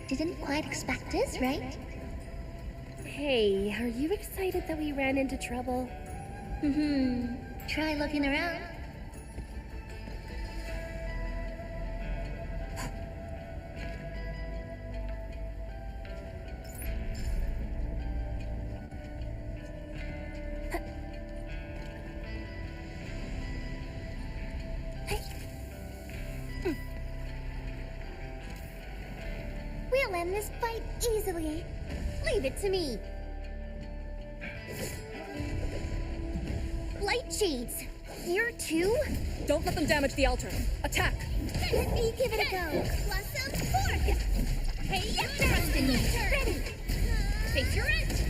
Didn't quite expect this, right? Hey, are you excited that we ran into trouble? Try looking around. We'll end this fight easily. Leave it to me. Light shades, here too? Don't let them damage the altar. Attack! Let me give it a go. Blossom fork! Hey, trust in me. Ready. Face your edge.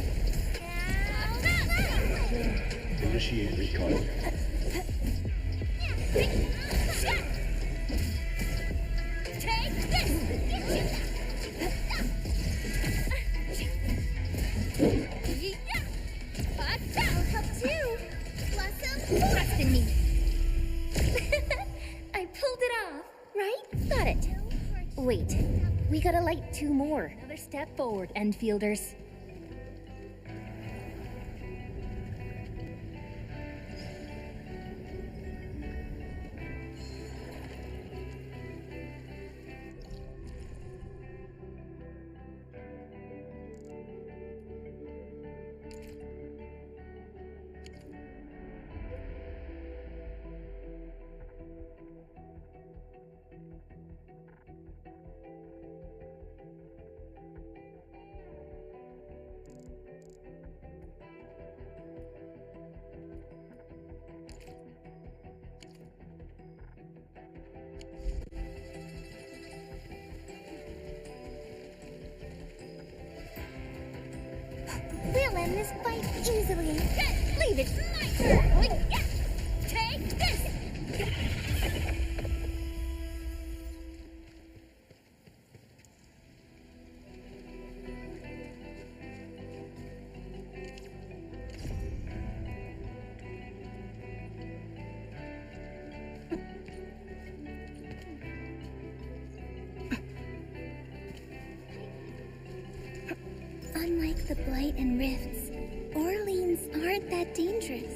Initiate recon. Take this! I'll help too. Blossom, trust in me. I pulled it off, right? Got it. Wait, we gotta light 2 more. Another step forward, Endfielders. We'll end this fight easily. Leave it, my turn. Take this. Unlike the Blight and Rifts, Orleans aren't that dangerous.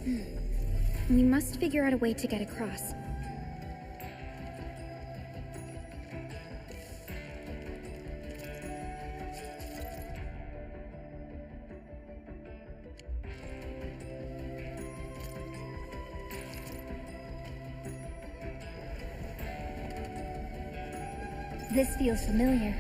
We must figure out a way to get across. This feels familiar.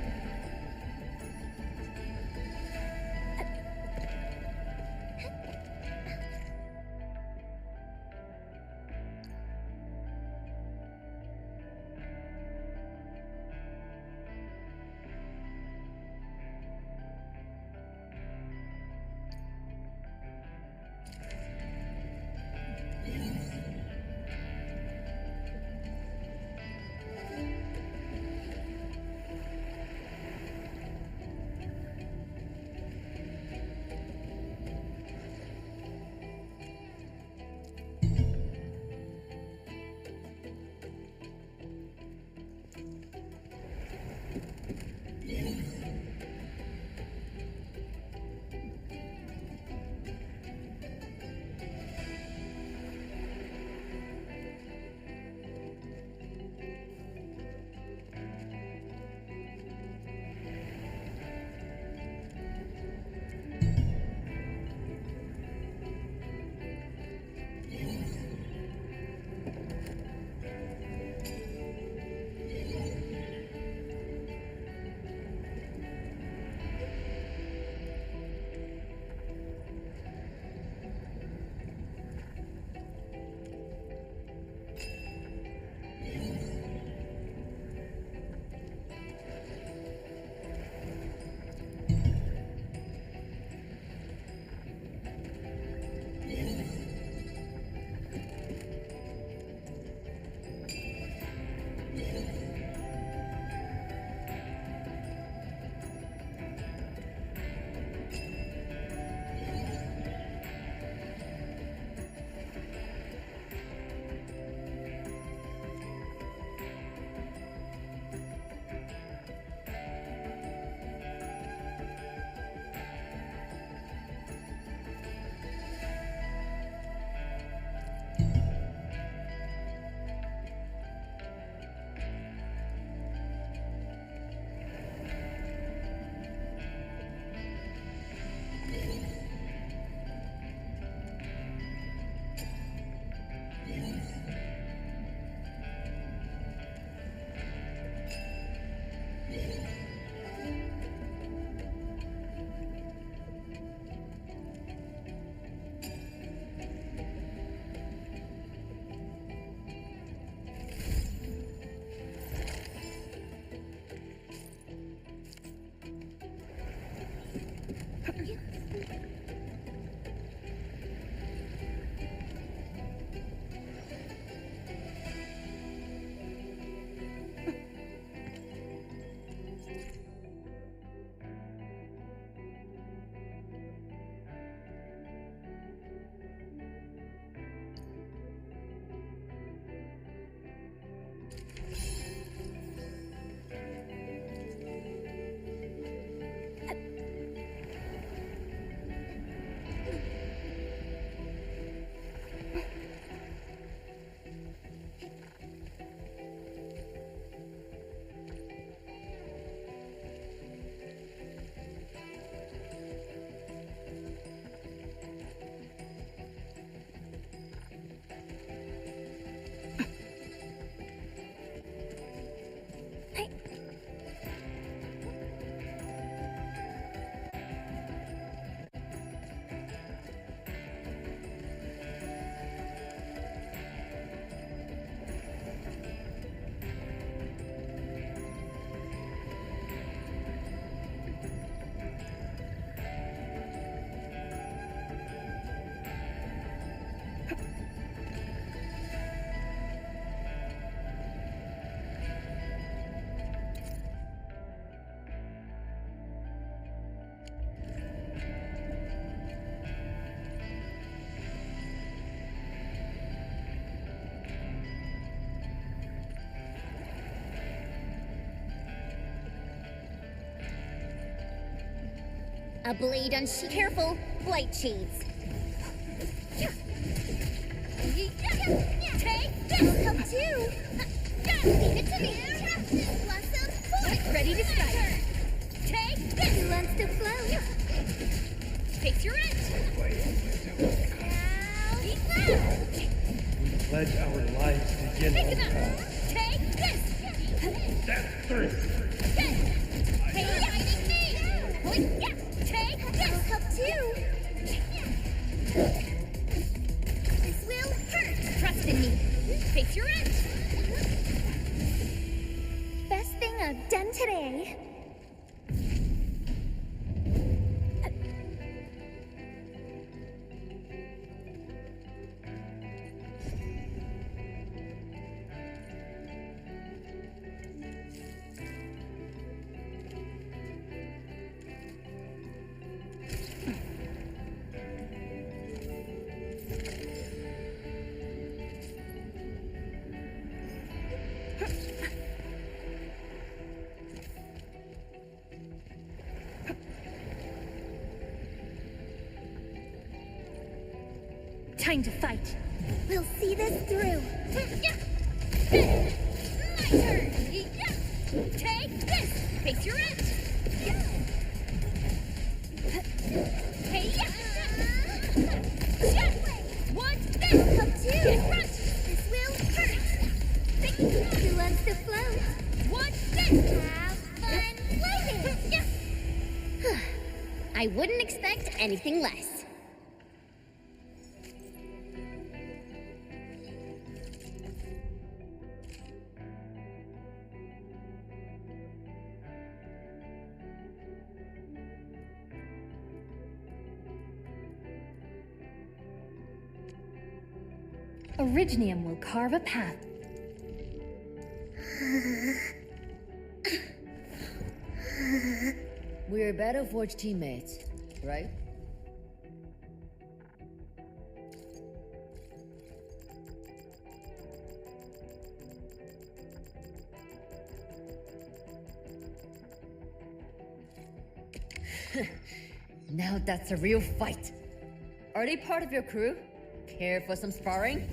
A blade on Careful! Light shades. speak loud! We pledge our lives to Yin Take Long them out! Pass. Take this! That's three. Hey, fighting me! Yeah, take this! I'll help too! This will hurt! Trust in me! Face your end! Best thing I've done today. Time to fight. We'll see this through. My turn. Take this. Face your end. Hey, want this? Come to. Get crushed. This will hurt. Who wants to float? Want this? Have fun floating. I wouldn't expect anything less. Originium will carve a path. We're Battleforge teammates, right? Now that's a real fight. Are they part of your crew? Care for some sparring?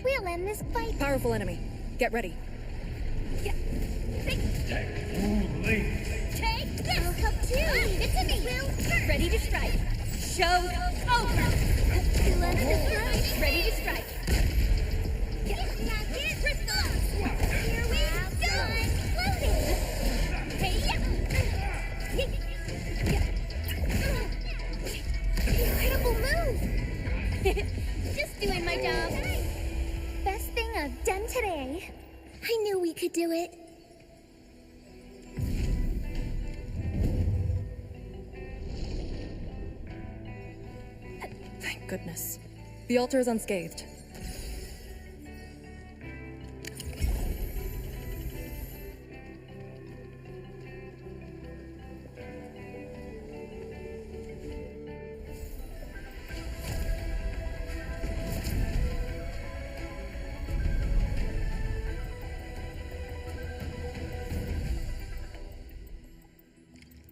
We'll end this fight. Powerful enemy. Get ready. Take this! I'll help too! It's in me! Will hurt! Ready to strike! Show over! Who ends the fight? Ready to strike! Here we go! Floating! Hey, incredible move! Just doing my job. Best thing I've done today. I knew we could do it. Thank goodness. The altar is unscathed.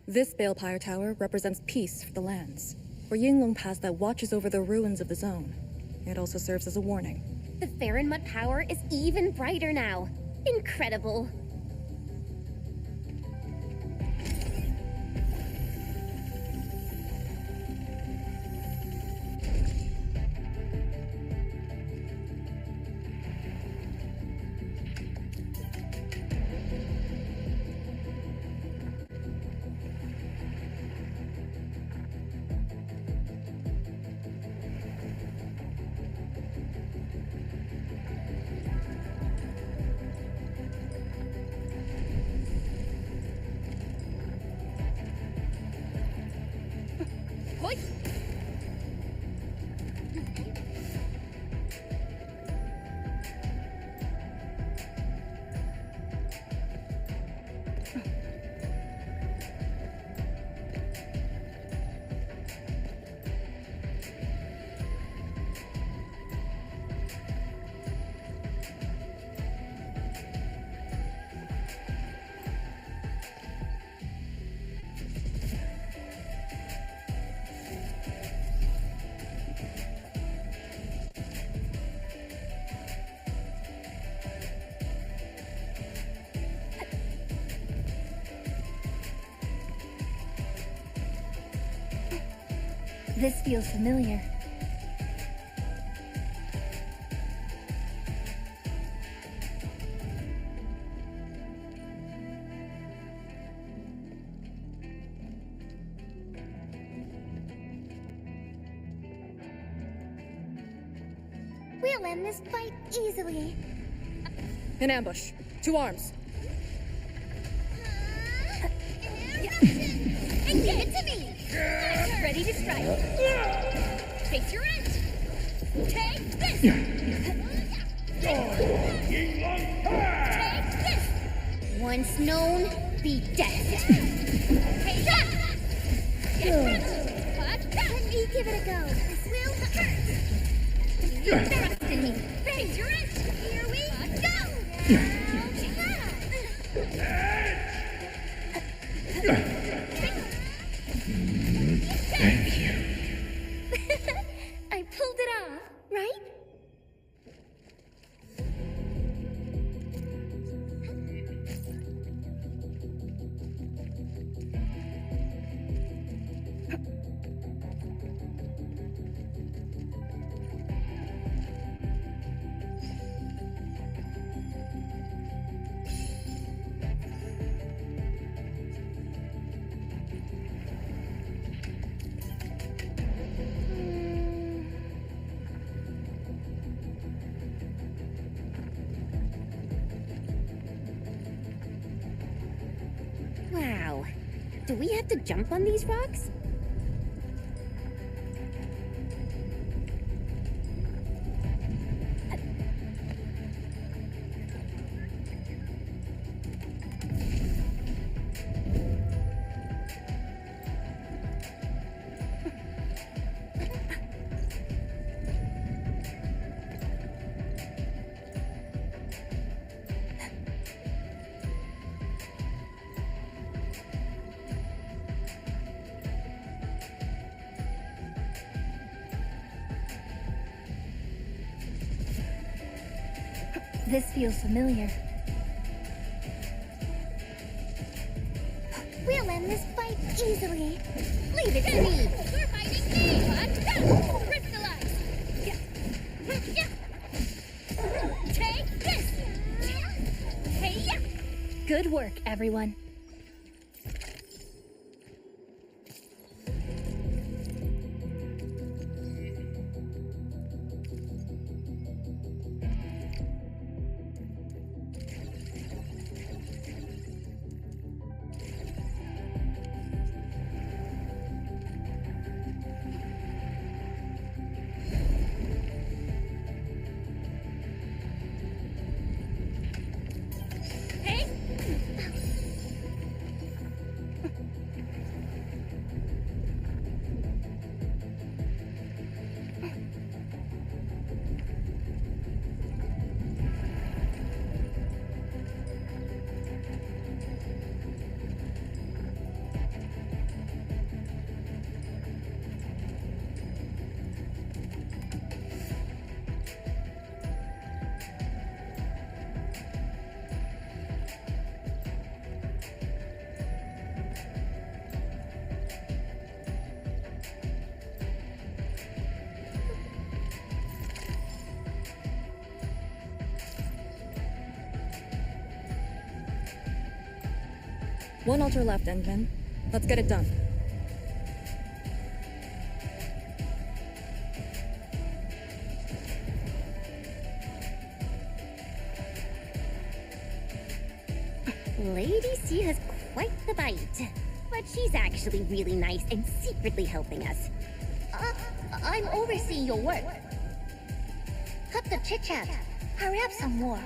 This Balepire Tower represents peace for the lands, or Yinglong Pass that watches over the ruins of the zone. It also serves as a warning. The Farinmut power is even brighter now. Incredible. This feels familiar. We'll end this fight easily. In ambush. 2 arms. And give it to me! Ready to strike. Face your edge. Take this. Take this. Once known, be dead. Hey, Let me give it a go. This will hurt. trust in me. Face your edge. Here we go! Thank you. I pulled it off, right? Wow. Do we have to jump on these rocks? This feels familiar. We'll end this fight easily. Leave it to me! You're fighting me! Crystallize! Take this! Hey-ya! Good work, everyone. One altar left, Endman. Let's get it done. Lady C has quite the bite. But she's actually really nice and secretly helping us. I'm overseeing your work. Cut the chit-chat. Hurry up some more.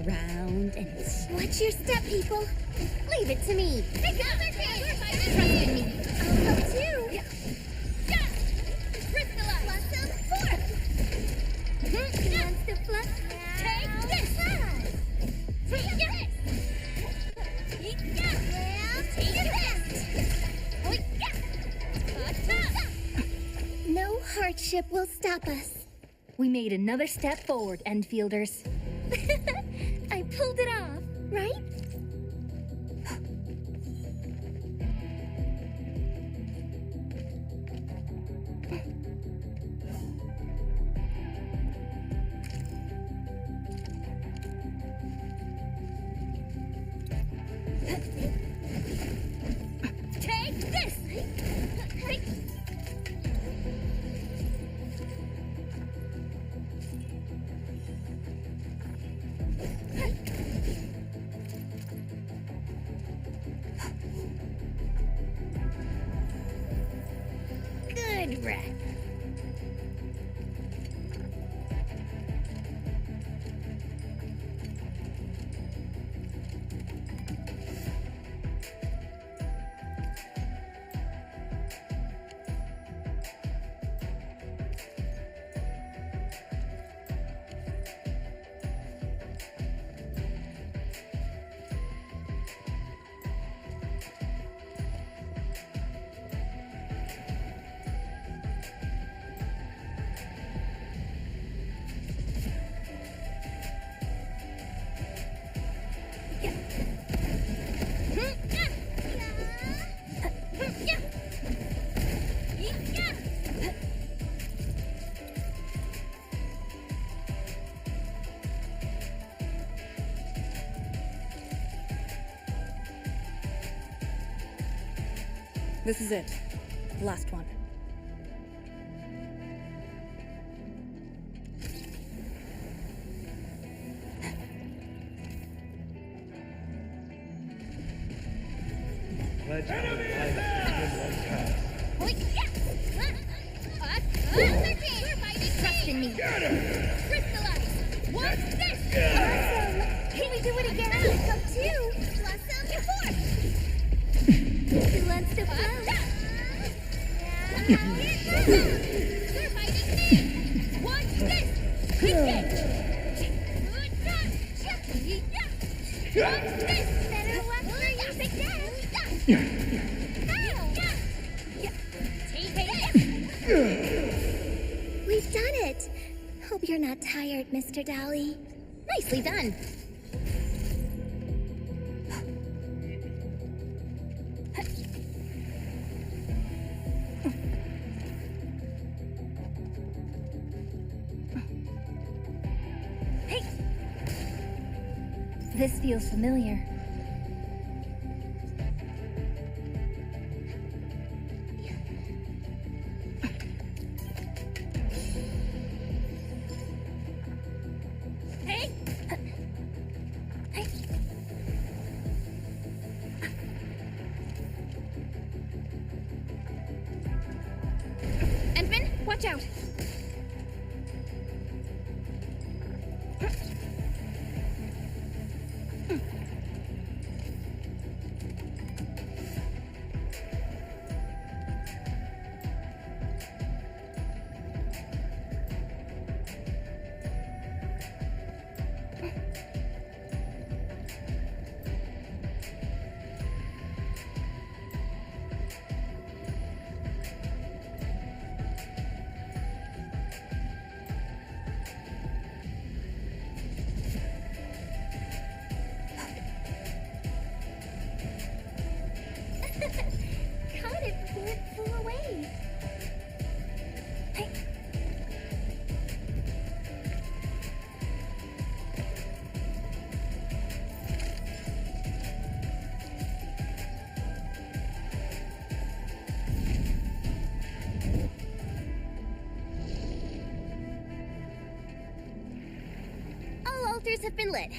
around and Watch your step, people. leave it to me. Take another chance. Trust in me. I'll help too. Yeah. Crystallize. Blossom forth. Who wants to fluff? Take this. Take this. Well, take this. No hardship will stop us. We made another step forward, Endfielders. I pulled it off, right? Take this! Good rep. This is it. The last one. Pledge our life to one cause. Trust in me. Crystallize. What's this? Awesome. Can we do it again? Go too. Blossom forth. Who wants to float? You're fighting me. What's this? Kick it. What's this? Better watch where you suggest. We've done it. Hope you're not tired, Mr. Dolly. Nicely done. Hey! This feels familiar. Hey! Hey! Endman, watch out! Caught it before it flew away. Hey. All altars have been lit.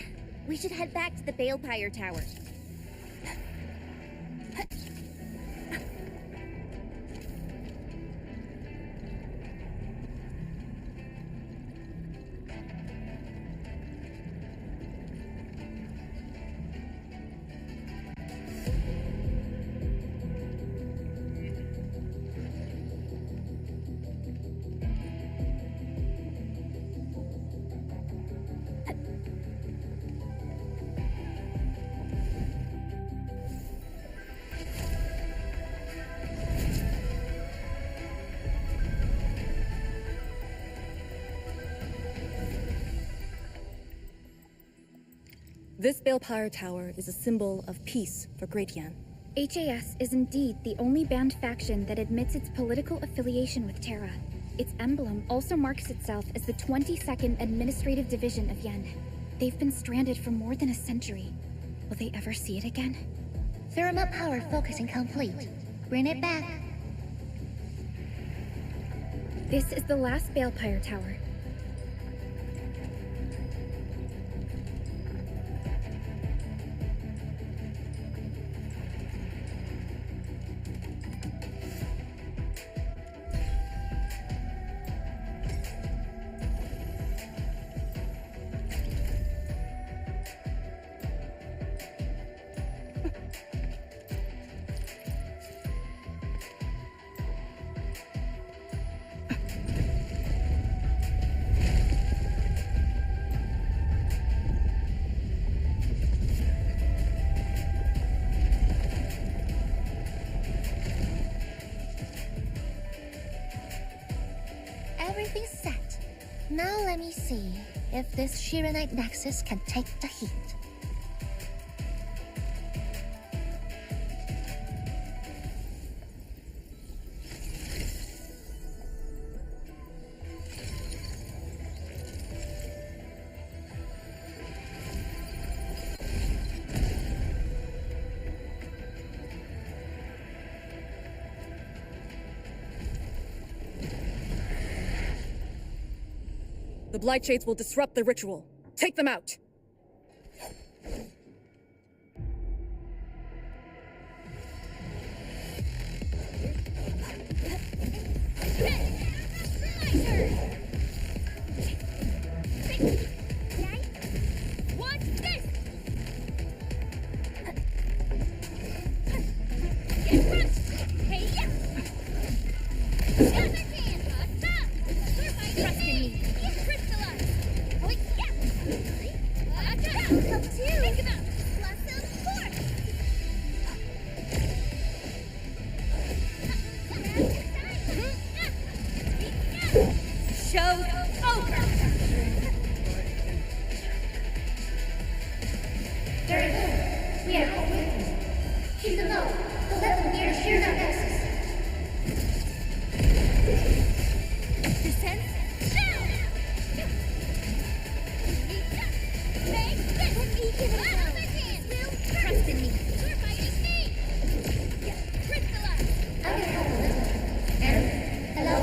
We should head back to the Balepire Tower. This Balepire Tower is a symbol of peace for Great Yan. HAS is indeed the only banned faction that admits its political affiliation with Terra. Its emblem also marks itself as the 22nd Administrative Division of Yen. They've been stranded for more than a century. Will they ever see it again? Thermal power focusing complete. Bring it back. This is the last Balepire Tower. Everything's set. Now let me see if this Shiranite Nexus can take the heat. The Blightshades will disrupt the ritual. Take them out!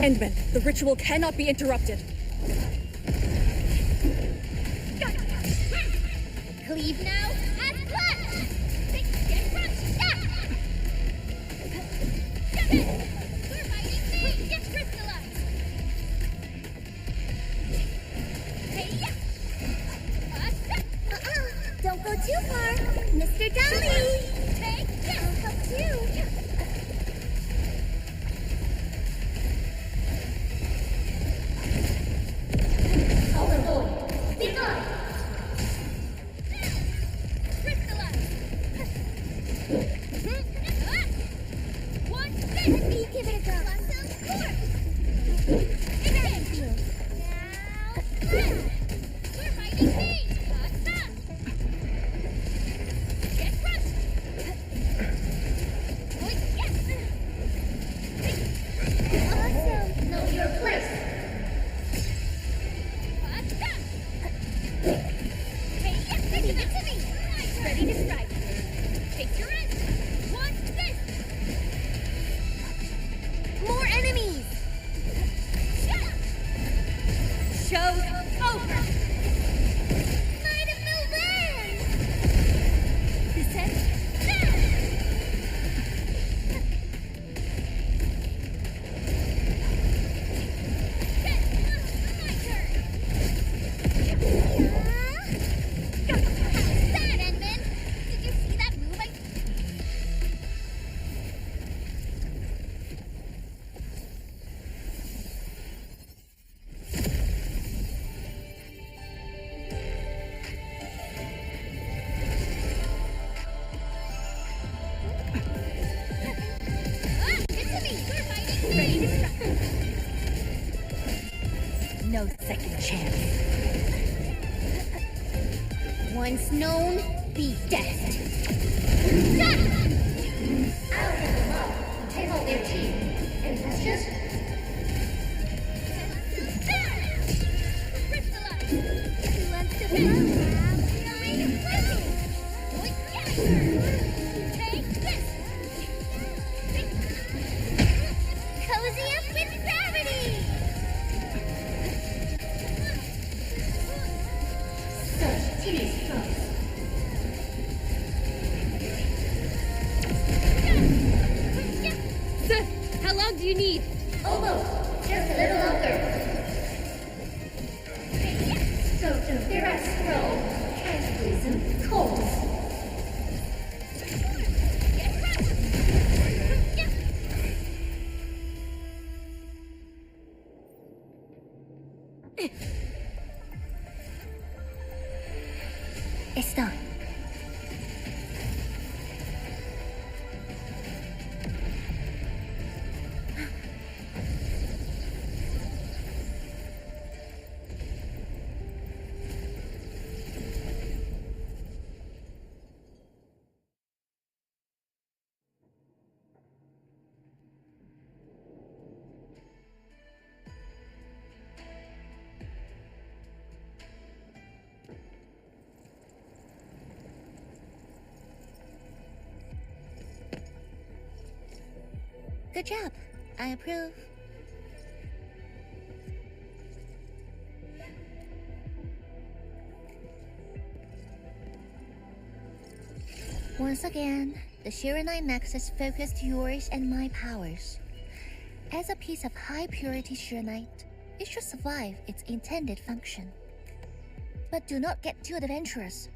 Endman, the ritual cannot be interrupted. Cleave now, and clutch! Get crushed! We're fighting me! Get crystallized! Don't go too far, Mr. Dolly! Take this! I'll help you! No second chance. Once known, be dead. I'll set them up, take out their team. Any questions? Who wants to bet? Take this! Cozy up with gravity! Such tedious drugs. Seth, how long do you need? Almost. Just a little longer. So to the resto, cataclysm, calls. It's done. Good job. I approve. Once again, the Shiranite Nexus focused yours and my powers. As a piece of high-purity Shiranite, it should survive its intended function. But do not get too adventurous.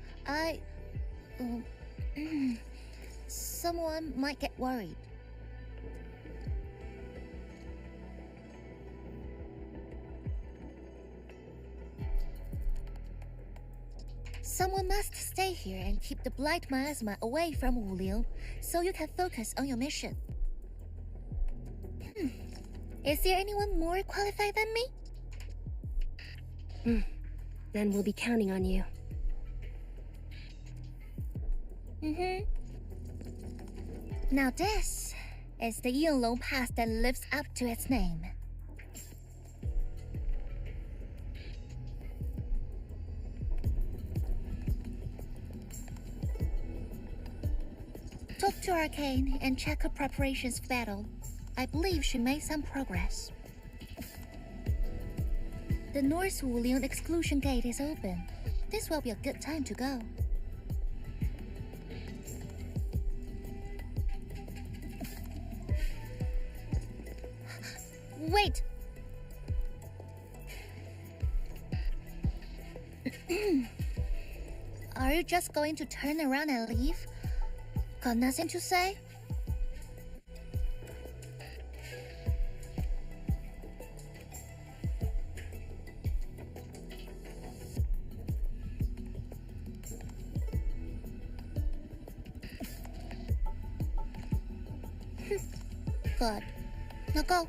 Someone might get worried. Someone must stay here and keep the blight miasma away from Wuliu, so you can focus on your mission. Is there anyone more qualified than me? Then we'll be counting on you. Now this is the Yinglong Pass that lives up to its name. Talk to Arcane and check her preparations for battle. I believe she made some progress. The North Wulian exclusion gate is open. This will be a good time to go. Wait! Are you just going to turn around and leave? Got nothing to say? Good. Now go.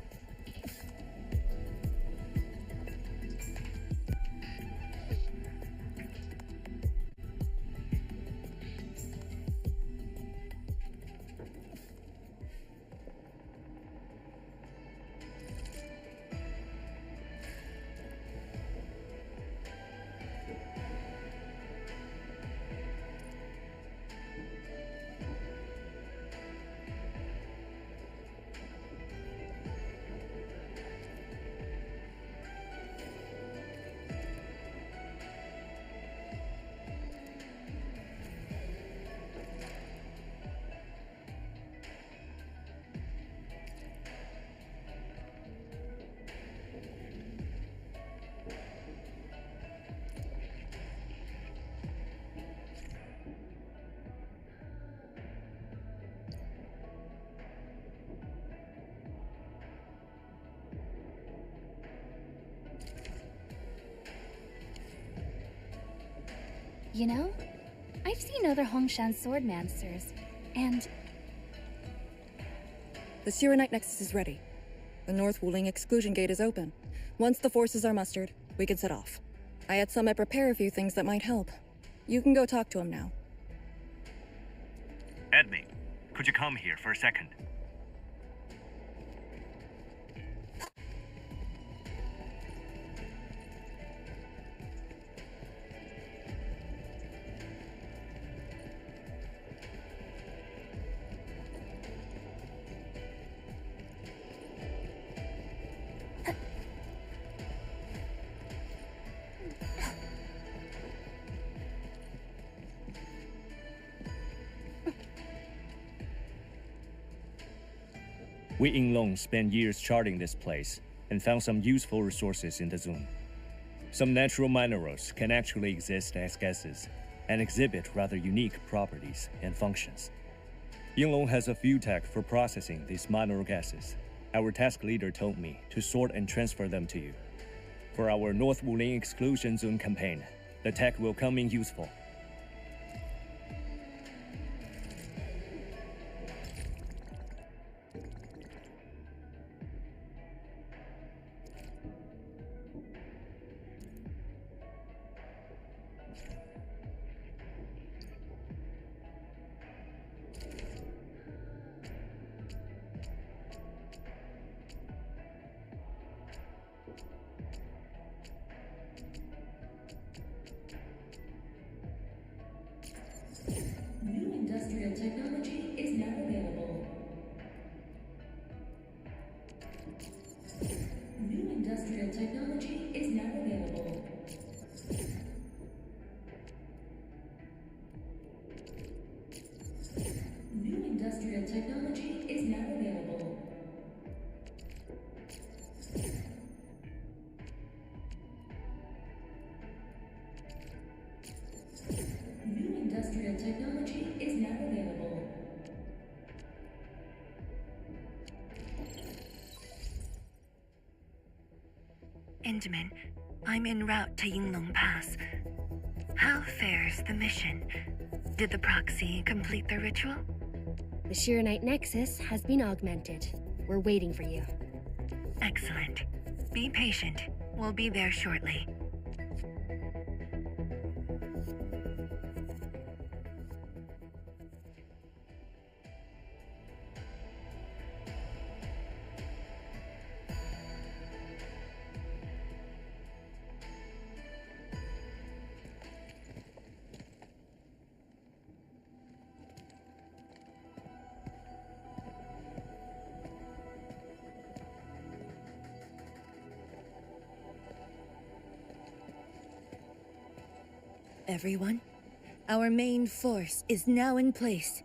You know, I've seen other Hongshan swordmancers, and... The Shiranite Nexus is ready. The North Wuling exclusion gate is open. Once the forces are mustered, we can set off. I had Summit prepare a few things that might help. You can go talk to him now. Admin, could you come here for a second? We Yinglong spent years charting this place and found some useful resources in the zone. Some natural minerals can actually exist as gases and exhibit rather unique properties and functions. Yinglong has a few tech for processing these mineral gases. Our task leader told me to sort and transfer them to you. For our North Wuling exclusion zone campaign, the tech will come in useful. New industrial technology is now available. New industrial technology is now available. New industrial technology is now available. New industrial technology is now available. Indaman, I'm en route to Yinglong Pass. How fares the mission? Did the proxy complete the ritual? The Shiranite Nexus has been augmented. We're waiting for you. Excellent. Be patient. We'll be there shortly. Everyone, our main force is now in place.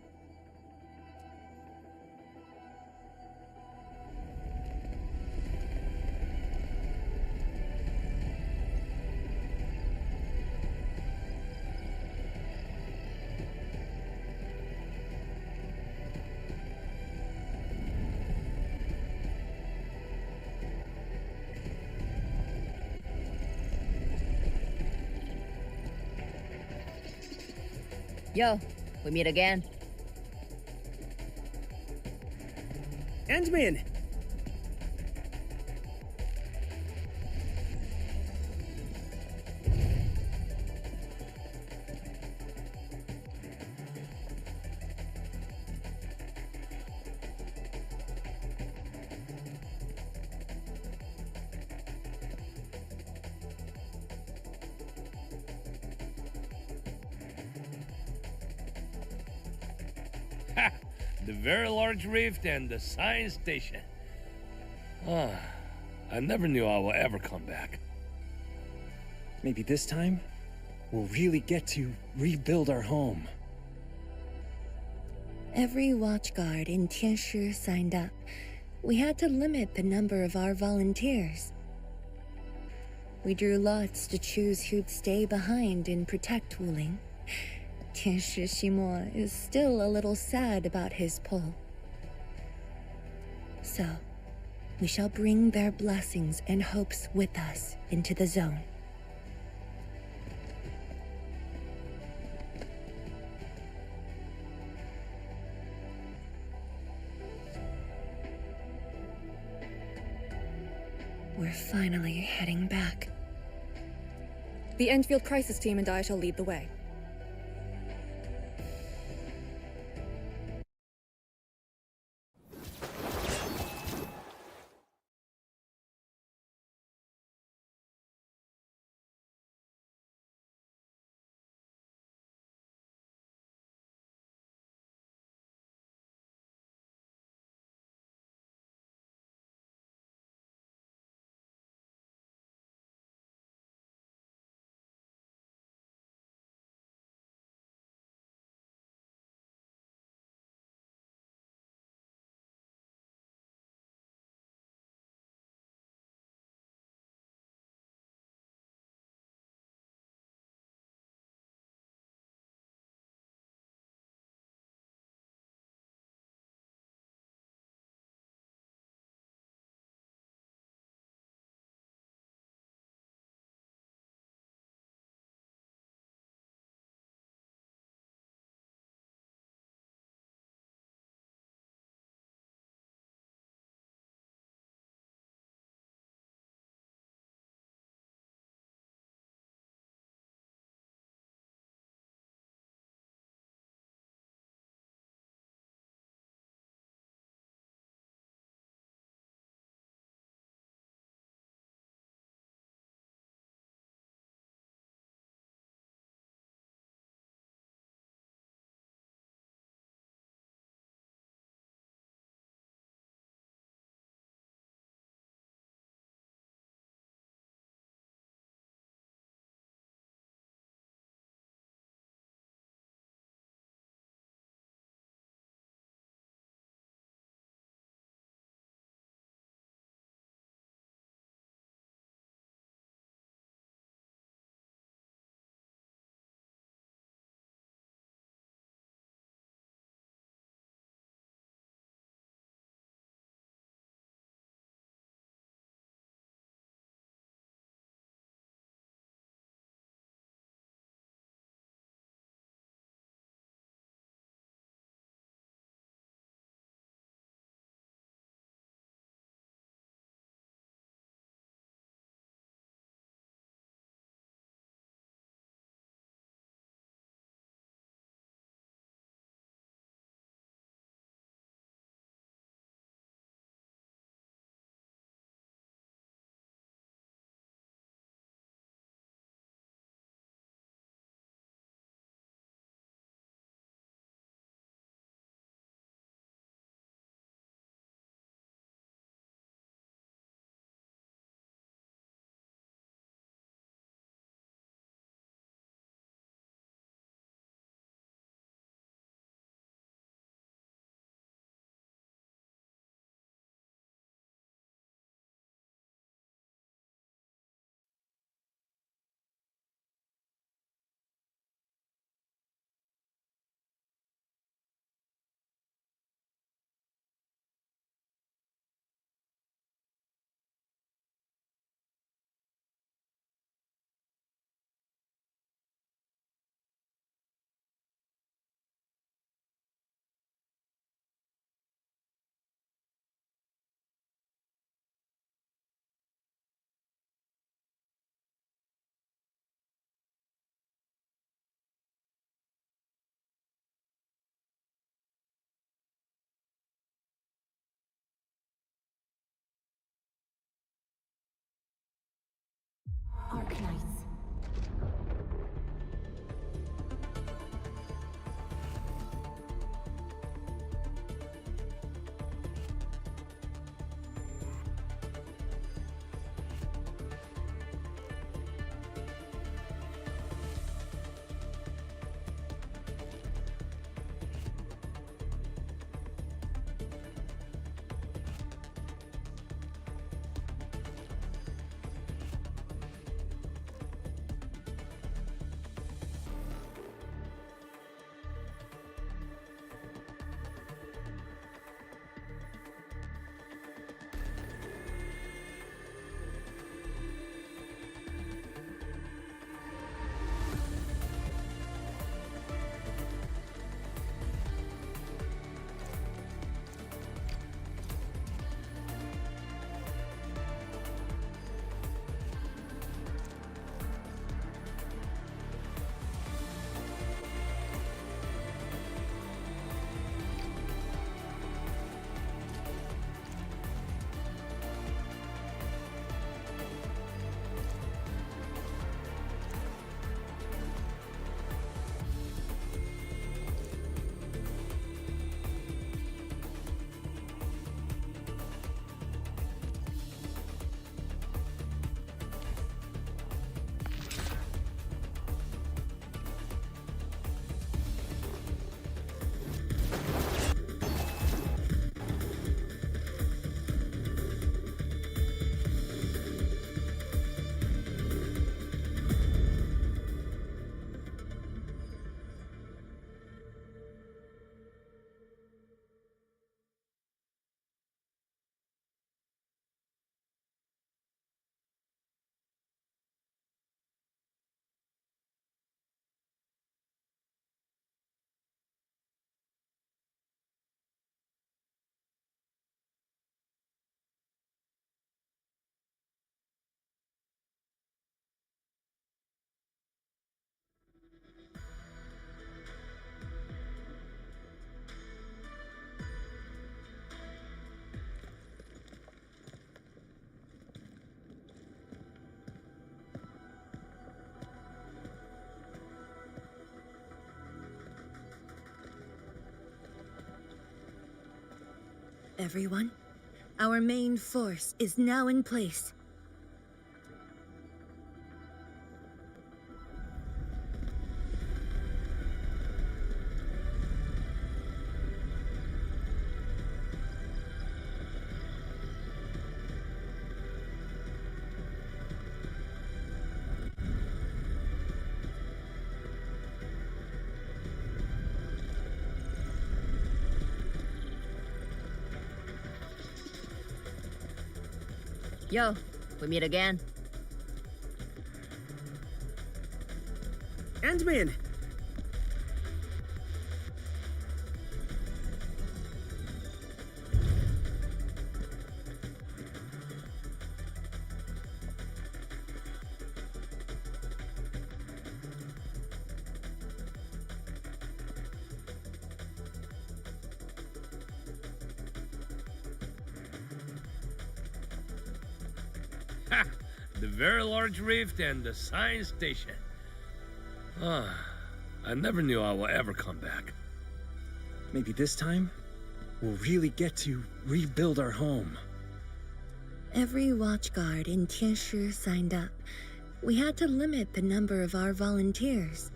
Yo, we meet again. Endman! Ha! The very large rift and the science station. Ah, I never knew I will ever come back. Maybe this time, we'll really get to rebuild our home. Every watchguard in Tianshi signed up. We had to limit the number of our volunteers. We drew lots to choose who'd stay behind and protect Wuling. Tianshi Ximo is still a little sad about his pull. So, we shall bring their blessings and hopes with us into the zone. We're finally heading back. The Endfield crisis team and I shall lead the way. Arknights. Everyone, our main force is now in place. Yo, we meet again. Endman! Ha! The very large rift and the science station. Ah, I never knew I would ever come back. Maybe this time, we'll really get to rebuild our home. Every watchguard in Tianshi signed up. We had to limit the number of our volunteers.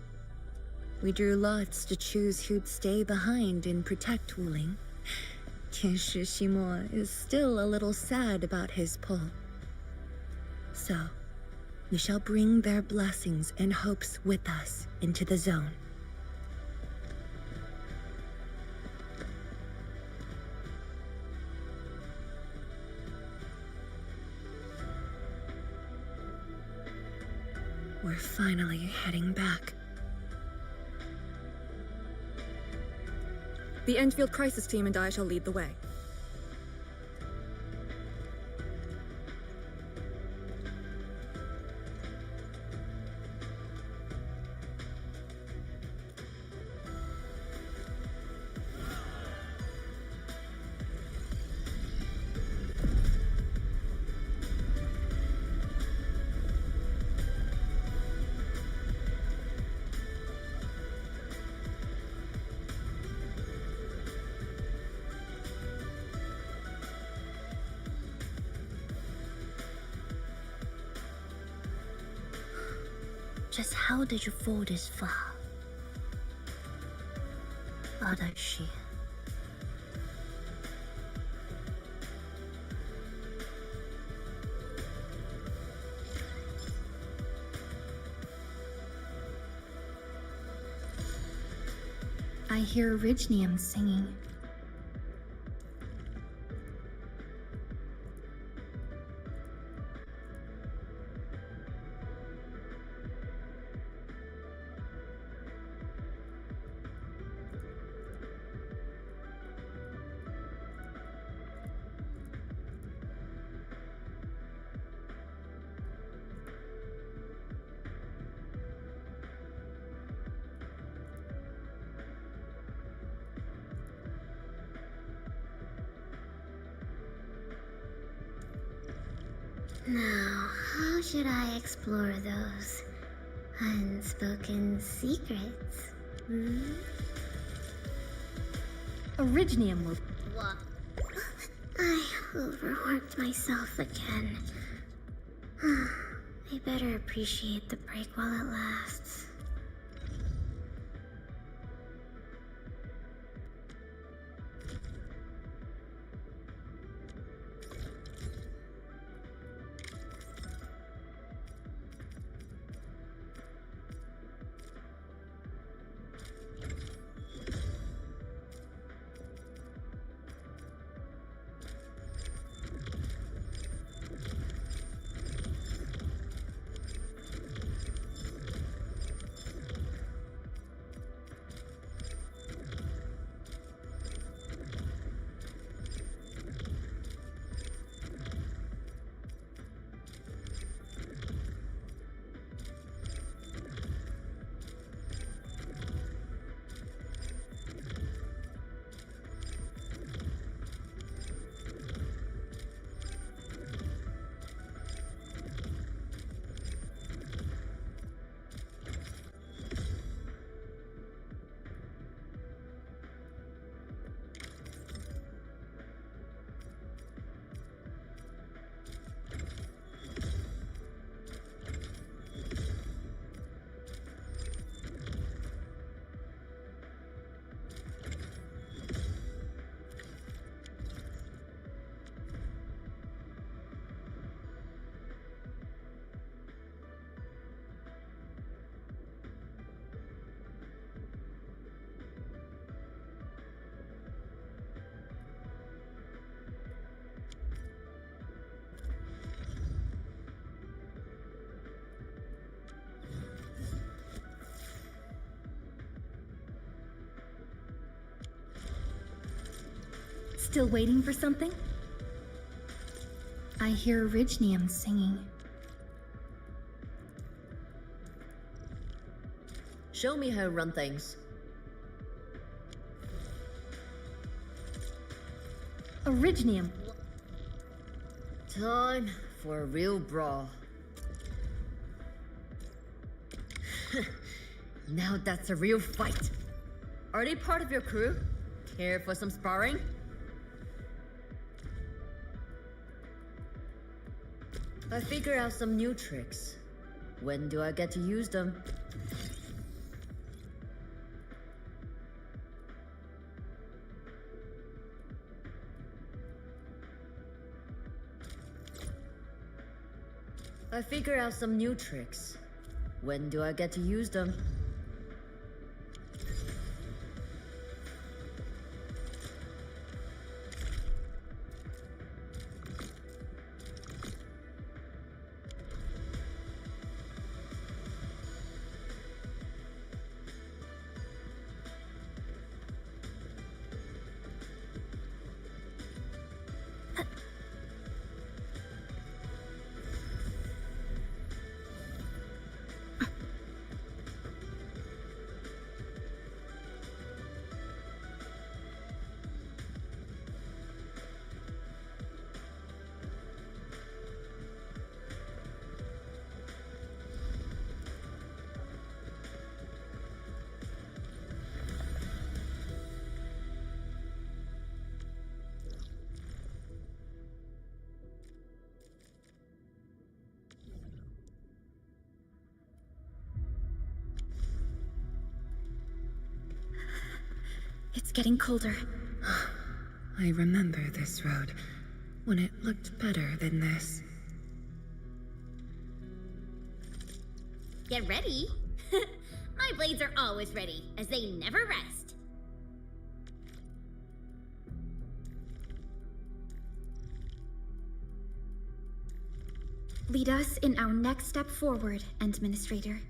We drew lots to choose who'd stay behind and protect Wuling. Tianshi Shimo is still a little sad about his pull. So, we shall bring their blessings and hopes with us into the zone. We're finally heading back. The Endfield crisis team and I shall lead the way. Just how did you fall this far? Other she. I hear Orignium singing. Now, how should I explore those unspoken secrets? Orignium will. What? I overworked myself again. I better appreciate the break while it lasts. Still waiting for something? I hear Orignium singing. Show me how to run things. Orignium. Time for a real brawl. Now that's a real fight. Are they part of your crew? Care for some sparring? I figured out some new tricks. When do I get to use them? I figured out some new tricks. When do I get to use them? It's getting colder. I remember this road, when it looked better than this. Get ready. My blades are always ready, as they never rest. Lead us in our next step forward, Administrator.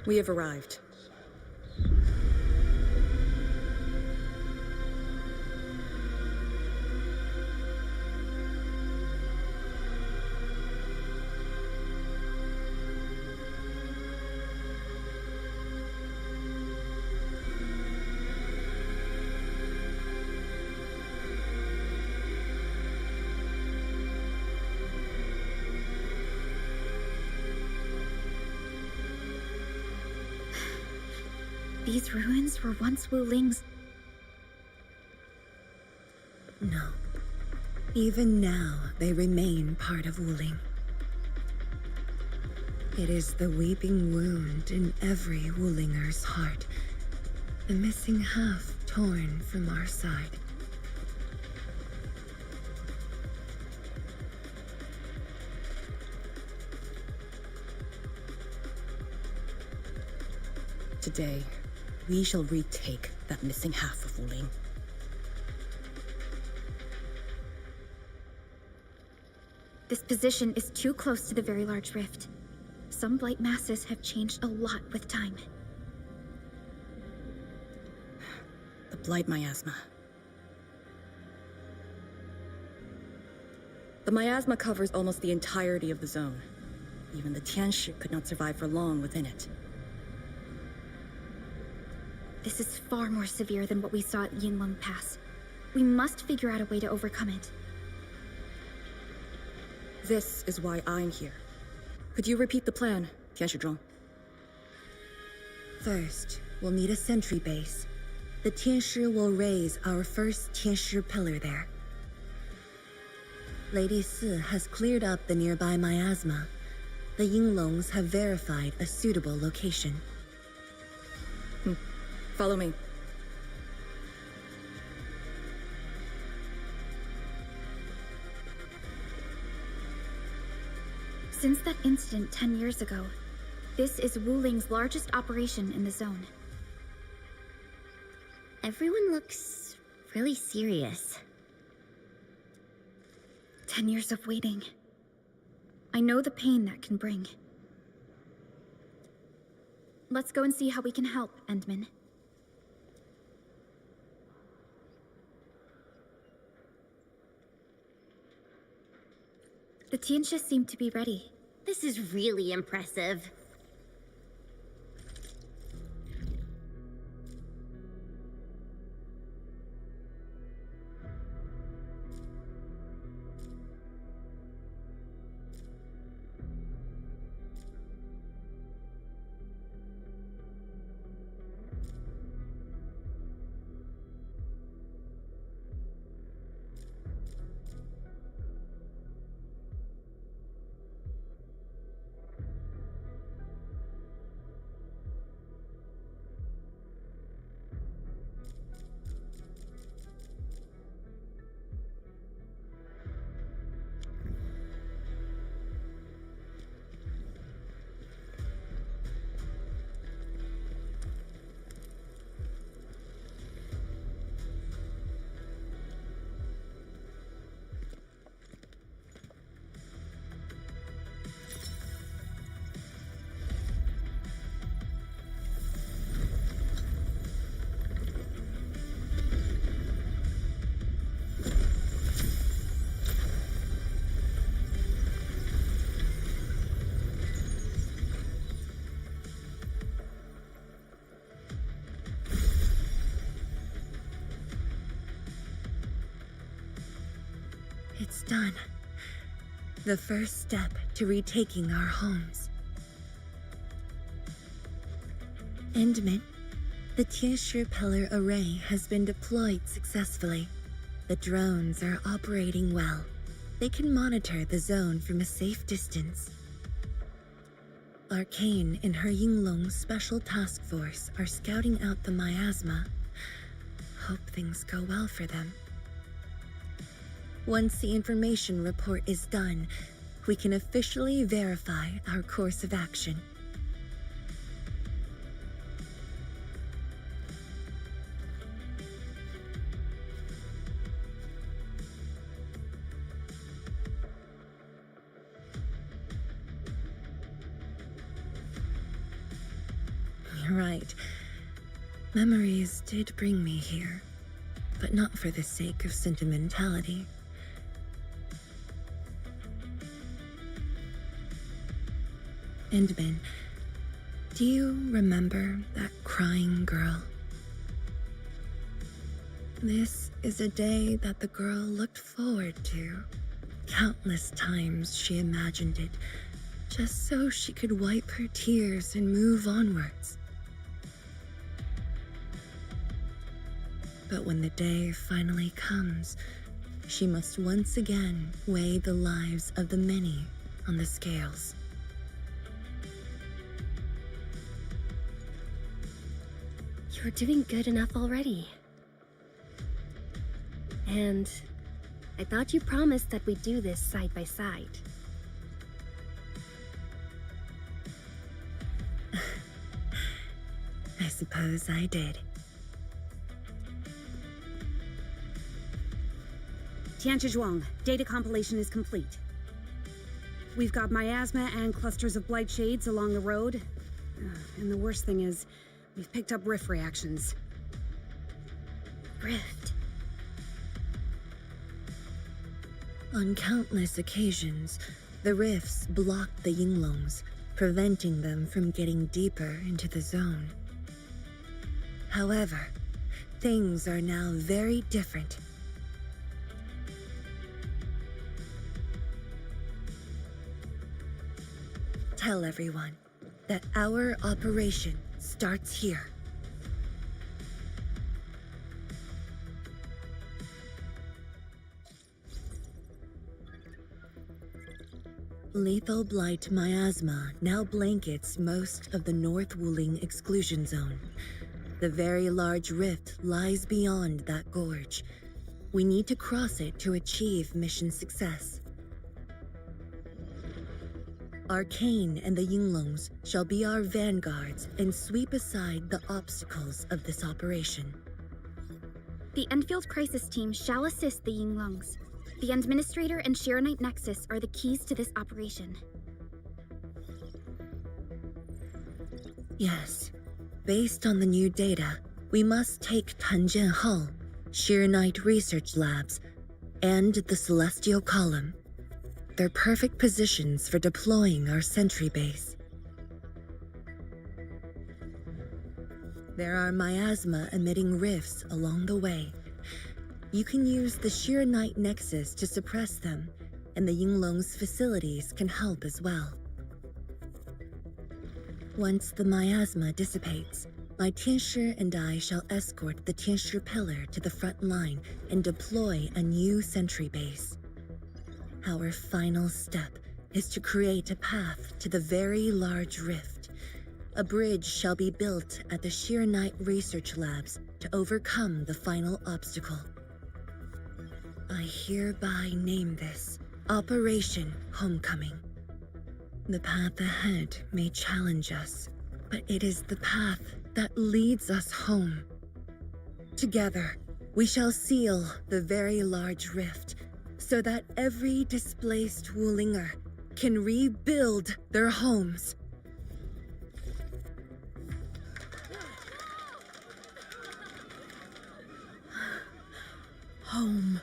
We have arrived. These ruins were once Wuling's. No. Even now, they remain part of Wuling. It is the weeping wound in every Wulinger's heart. The missing half torn from our side. Today, we shall retake that missing half of Wuling. This position is too close to the very large rift. Some blight masses have changed a lot with time. The blight miasma. The miasma covers almost the entirety of the zone. Even the Tianshi could not survive for long within it. This is far more severe than what we saw at Yinlong Pass. We must figure out a way to overcome it. This is why I'm here. Could you repeat the plan, Tianshi? First, we'll need a sentry base. The Tianshi will raise our first Tianshi pillar there. Lady Si has cleared up the nearby miasma. The Yinglongs have verified a suitable location. Follow me. Since that incident 10 years ago, this is Wuling's largest operation in the zone. Everyone looks really serious. 10 years of waiting. I know the pain that can bring. Let's go and see how we can help, Endman. The Tianxia seem to be ready. This is really impressive. It's done. The first step to retaking our homes. Endman, the Tianxia Pillar Array has been deployed successfully. The drones are operating well. They can monitor the zone from a safe distance. Arcane and her Yinglong Special Task Force are scouting out the miasma. Hope things go well for them. Once the information report is done, we can officially verify our course of action. You're right. Memories did bring me here, but not for the sake of sentimentality. Endman, do you remember that crying girl? This is a day that the girl looked forward to. Countless times she imagined it, just so she could wipe her tears and move onwards. But when the day finally comes, she must once again weigh the lives of the many on the scales. You're doing good enough already. And I thought you promised that we'd do this side by side. I suppose I did. Tianxia, data compilation is complete. We've got miasma and clusters of blight shades along the road. And the worst thing is, we've picked up rift reactions. Rift? On countless occasions, the rifts blocked the Yinglongs, preventing them from getting deeper into the zone. However, things are now very different. Tell everyone that our operation starts here. Lethal blight miasma now blankets most of the North Wuling exclusion zone. The very large rift lies beyond that gorge. We need to cross it to achieve mission success. Arcane and the Yinglongs shall be our vanguards and sweep aside the obstacles of this operation. The Endfield Crisis Team shall assist the Yinglongs. The Administrator and Shiranite Nexus are the keys to this operation. Yes. Based on the new data, we must take Tambien Hall, Shiranite Research Labs, and the Celestial Column. They're perfect positions for deploying our sentry base. There are miasma-emitting rifts along the way. You can use the Shiranite Nexus to suppress them, and the Yinglong's facilities can help as well. Once the miasma dissipates, my Tianshi and I shall escort the Tianshi pillar to the front line and deploy a new sentry base. Our final step is to create a path to the very large rift. A bridge shall be built at the Shiranite Research Labs to overcome the final obstacle. I hereby name this Operation Homecoming. The path ahead may challenge us, but it is the path that leads us home. Together, we shall seal the very large rift so that every displaced Wulinger can rebuild their homes. Home.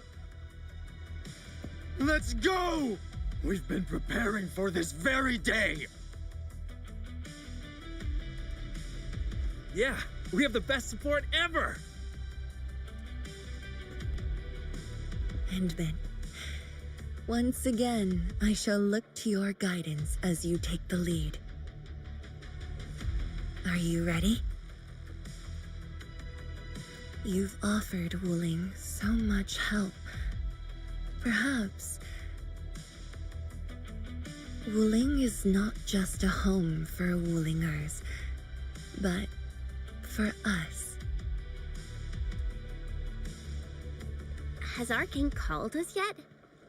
Let's go! We've been preparing for this very day! Yeah, we have the best support ever! And then, once again, I shall look to your guidance as you take the lead. Are you ready? You've offered Wuling so much help. Perhaps Wuling is not just a home for Wulingers, but for us. Has Arcane called us yet?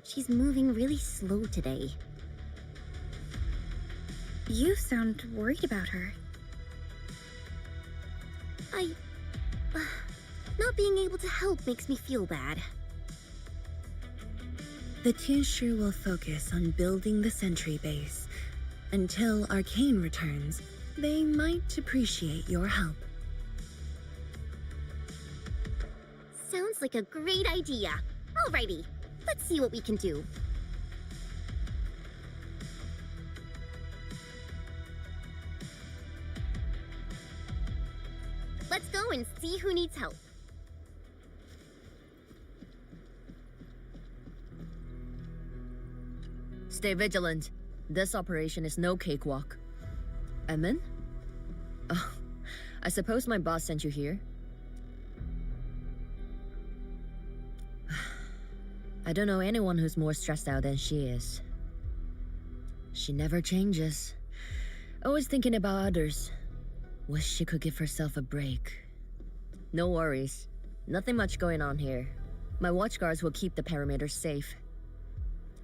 She's moving really slow today. You sound worried about her. Not being able to help makes me feel bad. The Tianshi will focus on building the sentry base. Until Arcane returns, they might appreciate your help. Sounds like a great idea. Alrighty, let's see what we can do. Let's go and see who needs help. Stay vigilant. This operation is no cakewalk. Emin? Oh, I suppose my boss sent you here? I don't know anyone who's more stressed out than she is. She never changes. Always thinking about others. Wish she could give herself a break. No worries. Nothing much going on here. My watchguards will keep the perimeter safe.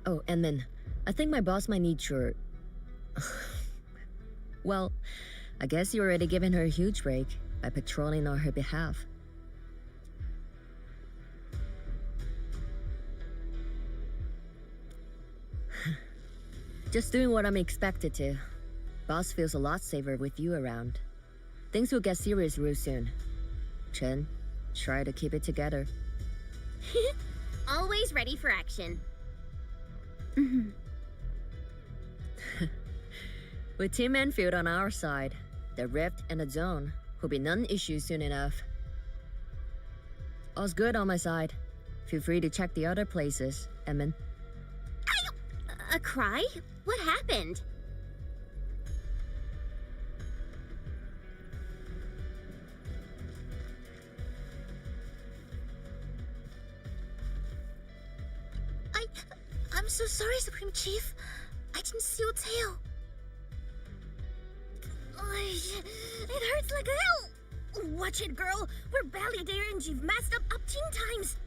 Oh, and then, I think my boss might need your... Well, I guess you already given her a huge break by patrolling on her behalf. Just doing what I'm expected to. Boss feels a lot safer with you around. Things will get serious real soon. Chen, try to keep it together. Always ready for action. With Team Endfield on our side, the rift and the zone will be non-issue soon enough. All's good on my side. Feel free to check the other places, Emin. A cry? What happened? I'm so sorry, Supreme Chief. I didn't see your tail. It hurts like hell. Watch it, girl. We're barely there and you've messed up 10 times.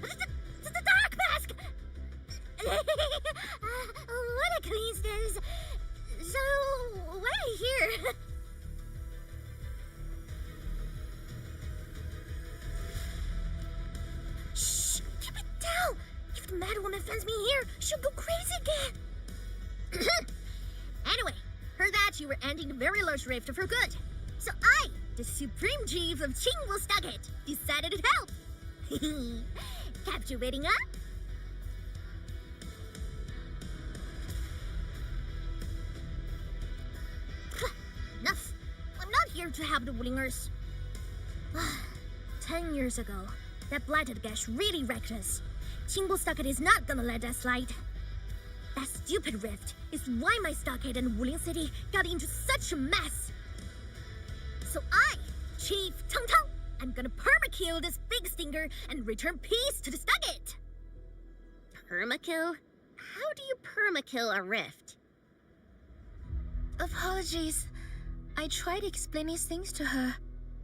The dark mask! What a coincidence. So, why are you here? Shh! Keep it down! If the mad woman finds me here, she'll go crazy again! Anyway, heard that you were ending the very large rift for good. So I, the Supreme Chief of Chingwell-Stucket, decided to help. Captivating up? Enough. I'm not here to help the Wulingers. 10 years ago, that blighted gash really wrecked us. Chingwell-Stucket is not gonna let that slide. That stupid rift is why my stockade and Wuling City got into such a mess. So I, Chief Tung Tung, I'm gonna perma-kill this big stinker and return peace to the stockade. Permakill? How do you permakill a rift? Apologies. I tried explaining things to her,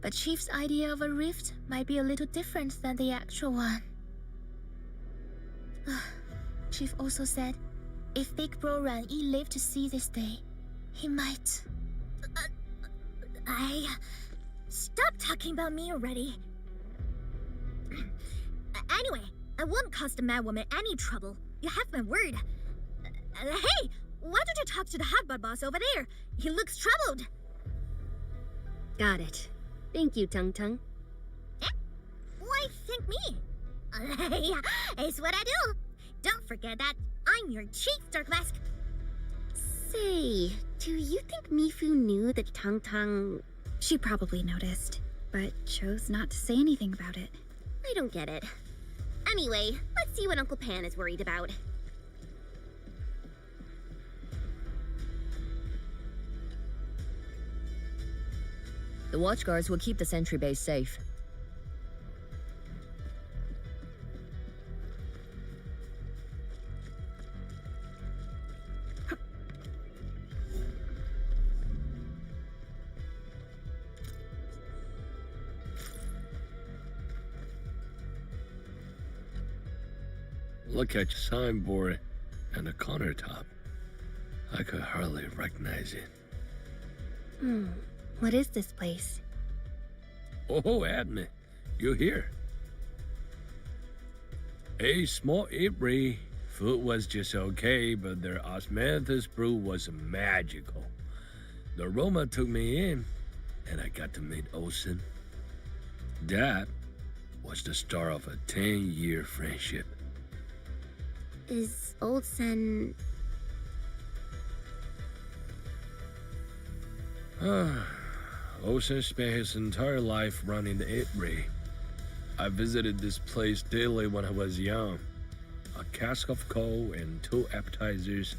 but Chief's idea of a rift might be a little different than the actual one. Chief also said, if Big Bro Ran Yi lived to see this day, he might... Stop talking about me already. Anyway, I won't cause the mad woman any trouble. You have my word. Hey, why don't you talk to the hotbot boss over there? He looks troubled. Got it. Thank you, Tung Tung. Why thank me? It's what I do. Don't forget that I'm your chief, Dark Mask. Say, do you think Mifu knew that Tung Tung... She probably noticed, but chose not to say anything about it. I don't get it. Anyway, let's see what Uncle Pan is worried about. The watchguards will keep the sentry base safe. Look at your signboard and the countertop. I could hardly recognize it. What is this place? Oh, admin, you're here. A small eatery. Food was just okay, but their osmanthus brew was magical. The aroma took me in, and I got to meet Olsen. That was the start of a 10-year friendship. Is Olsen... Olsen spent his entire life running the eatery. I visited this place daily when I was young. A cask of coal and 2 appetizers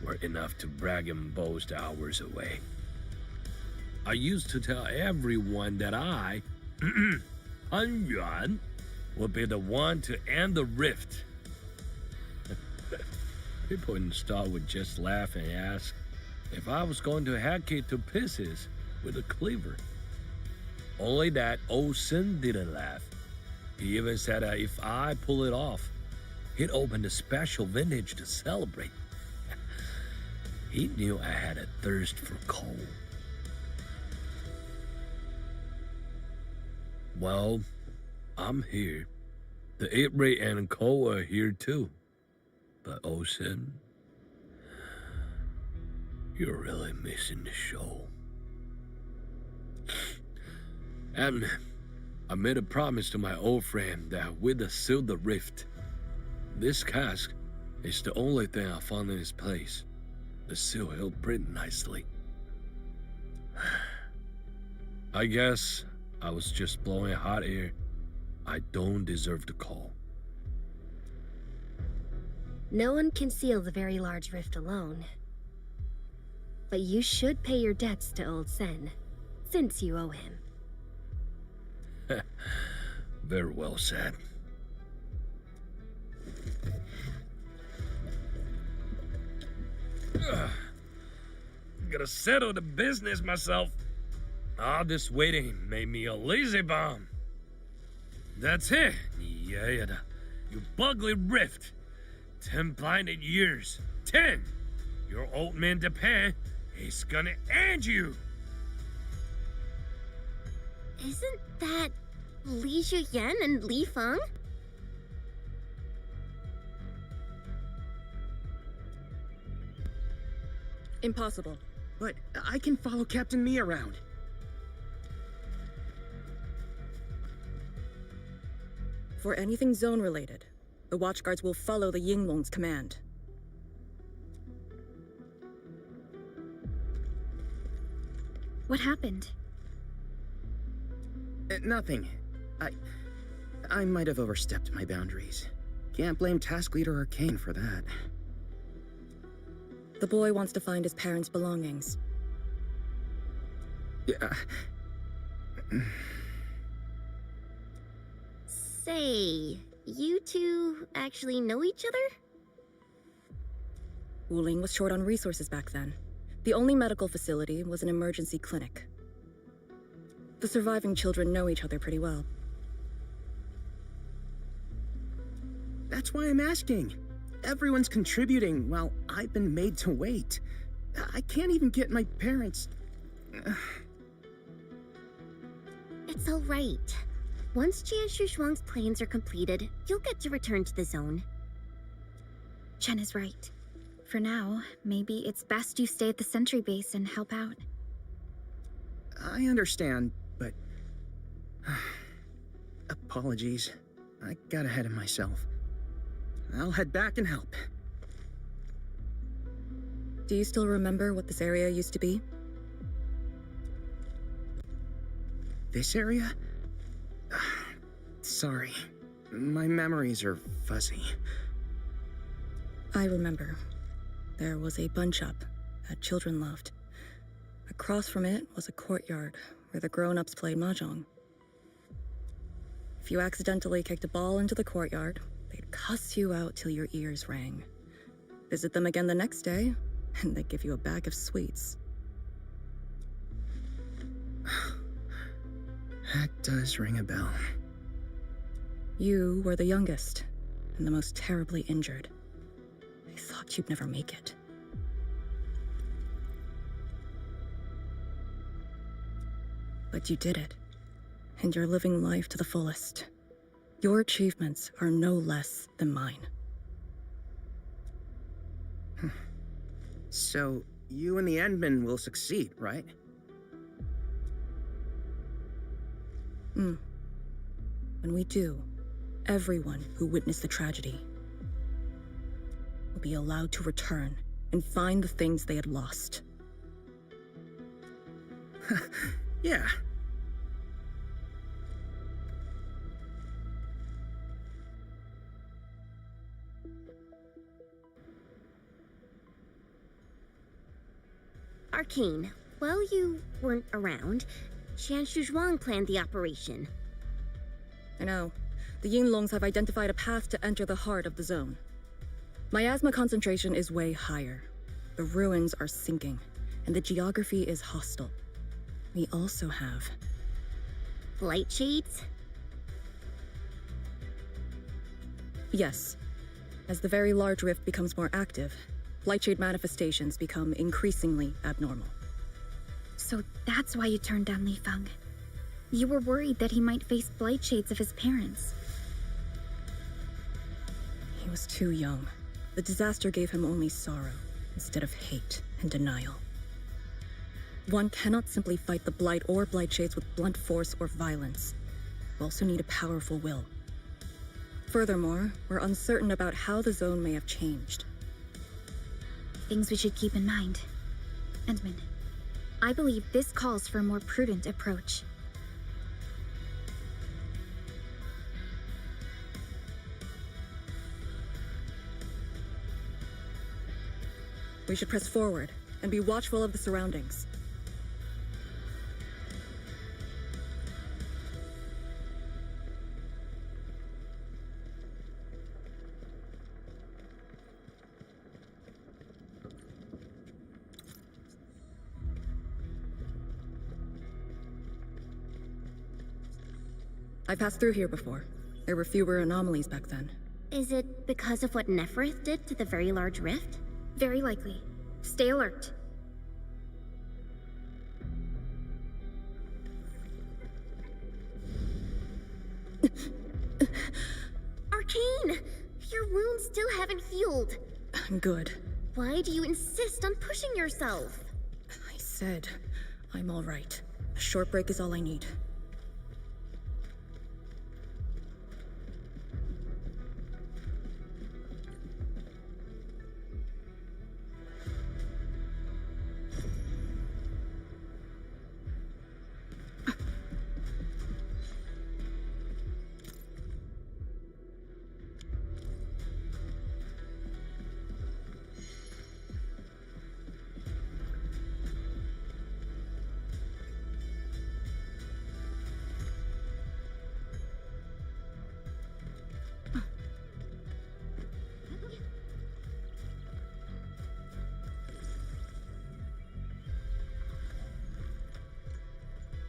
were enough to brag and boast hours away. I used to tell everyone that I, Han Yuan, would be the one to end the rift. People in the store would just laugh and ask if I was going to hack it to pieces with a cleaver. Only that Olsen didn't laugh. He even said that if I pull it off, he'd open a special vintage to celebrate. He knew I had a thirst for coal. Well, I'm here. The eatery and coal are here too. But Olsen, you're really missing the show. And I made a promise to my old friend that we'd seal the rift. This cask is the only thing I found in this place. The seal held pretty nicely. I guess I was just blowing hot air. I don't deserve the call. No one can seal the very large rift alone. But you should pay your debts to Old Sen, since you owe him. Very well said. Gotta settle the business myself. All this waiting made me a lazy bum. That's it. Yeah, you bugly rift. 10 blinded years. 10! Your old man depend. He's gonna end you. Isn't that Li Zhuyan and Li Feng? Impossible. But I can follow Captain Mi around. For anything zone-related, the Watchguards will follow the Yinglong's command. What happened? Nothing. I might have overstepped my boundaries. Can't blame Task Leader Arcane for that. The boy wants to find his parents' belongings. Yeah. Say, you two actually know each other? Wuling was short on resources back then. The only medical facility was an emergency clinic. The surviving children know each other pretty well. That's why I'm asking. Everyone's contributing while I've been made to wait. I can't even get my parents... It's all right. Once Jianshu Zhuang's plans are completed, you'll get to return to the zone. Chen is right. For now, maybe it's best you stay at the sentry base and help out. I understand, but... Apologies. I got ahead of myself. I'll head back and help. Do you still remember what this area used to be? This area? Sorry. My memories are fuzzy. I remember. There was a bun shop that children loved. Across from it was a courtyard where the grown-ups played mahjong. If you accidentally kicked a ball into the courtyard, they'd cuss you out till your ears rang. Visit them again the next day, and they'd give you a bag of sweets. That does ring a bell. You were the youngest, and the most terribly injured. They thought you'd never make it. But you did it, and you're living life to the fullest. Your achievements are no less than mine. So, you and the Endmen will succeed, right? When we do, everyone who witnessed the tragedy will be allowed to return and find the things they had lost. Yeah. Arcane, while you weren't around, Jianshu Zhuang planned the operation. I know. The Yinglongs have identified a path to enter the heart of the zone. Miasma concentration is way higher. The ruins are sinking, and the geography is hostile. We also have... Light shades? Yes. As the very large rift becomes more active, Lightshade manifestations become increasingly abnormal. So that's why you turned down Li Feng. You were worried that he might face blight shades of his parents. He was too young. The disaster gave him only sorrow, instead of hate and denial. One cannot simply fight the blight or blight shades with blunt force or violence. We also need a powerful will. Furthermore, we're uncertain about how the zone may have changed. Things we should keep in mind. Endman, I believe this calls for a more prudent approach. We should press forward and be watchful of the surroundings. I passed through here before. There were fewer anomalies back then. Is it because of what Neferith did to the very large rift? Very likely. Stay alert. Arcane! Your wounds still haven't healed. Good. Why do you insist on pushing yourself? I said I'm all right. A short break is all I need.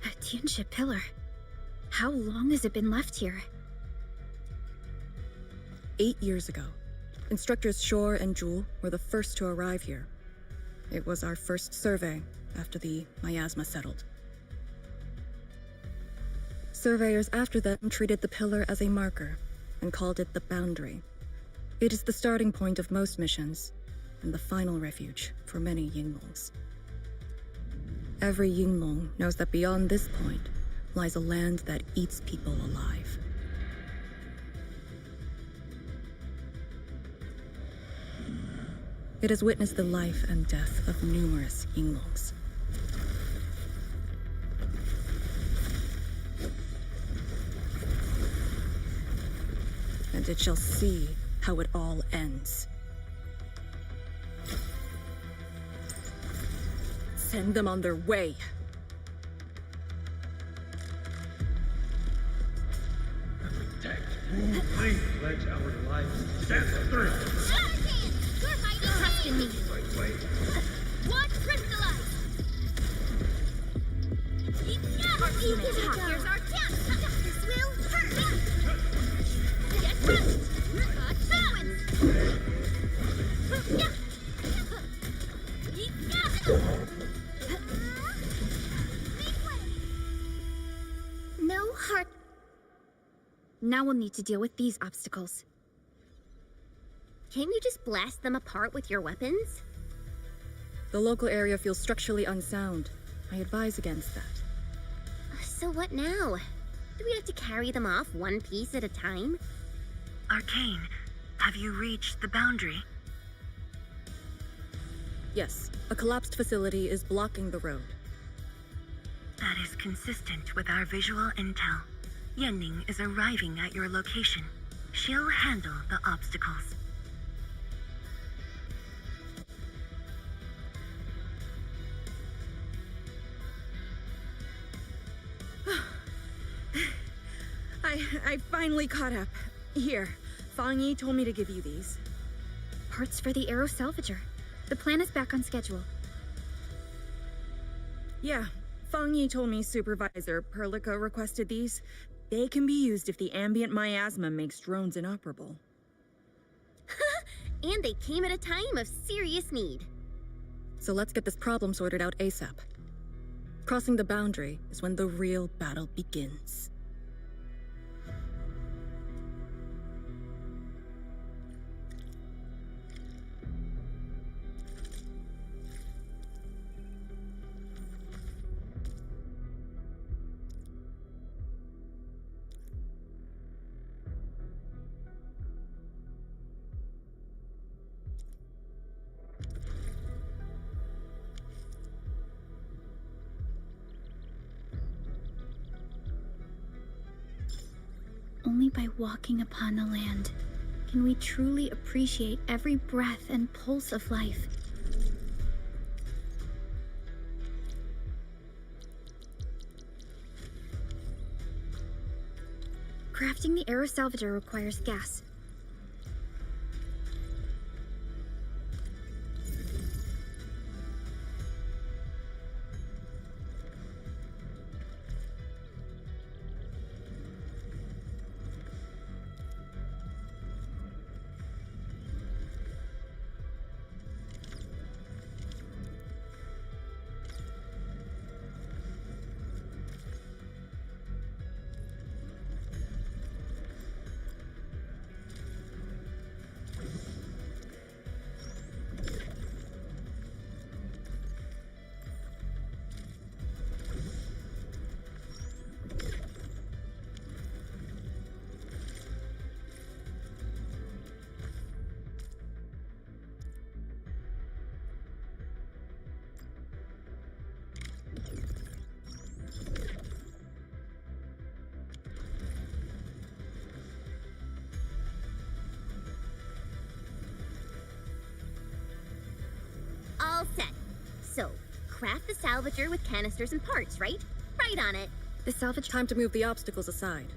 A Tianxia pillar. How long has it been left here? 8 years ago, instructors Shore and Jewel were the first to arrive here. It was our first survey after the miasma settled. Surveyors after them treated the pillar as a marker and called it the boundary. It is the starting point of most missions and the final refuge for many Yinglongs. Every Yinglong knows that beyond this point lies a land that eats people alive. It has witnessed the life and death of numerous Yinglongs. And it shall see how it all ends. Send them on their way. Please pledge our lives. Stand through. You're fighting. Trust in me. What crystallized? Here's our chance. This will hurt. Get crushed. No heart. Now we'll need to deal with these obstacles. Can't you just blast them apart with your weapons? The local area feels structurally unsound. I advise against that. So what now? Do we have to carry them off one piece at a time? Arcane, have you reached the boundary? Yes, a collapsed facility is blocking the road. That is consistent with our visual intel. Yenning is arriving at your location. She'll handle the obstacles. I finally caught up. Here, Fang Yi told me to give you these. Parts for the Aero Salvager. The plan is back on schedule. Yeah, Fang Yi told me Supervisor Perlica requested these. They can be used if the ambient miasma makes drones inoperable. And they came at a time of serious need. So let's get this problem sorted out ASAP. Crossing the boundary is when the real battle begins. Only by walking upon the land can we truly appreciate every breath and pulse of life. Crafting the Aero Salvager requires gas. craft the salvager with canisters and parts, right? Right on it. The salvage time to move the obstacles aside.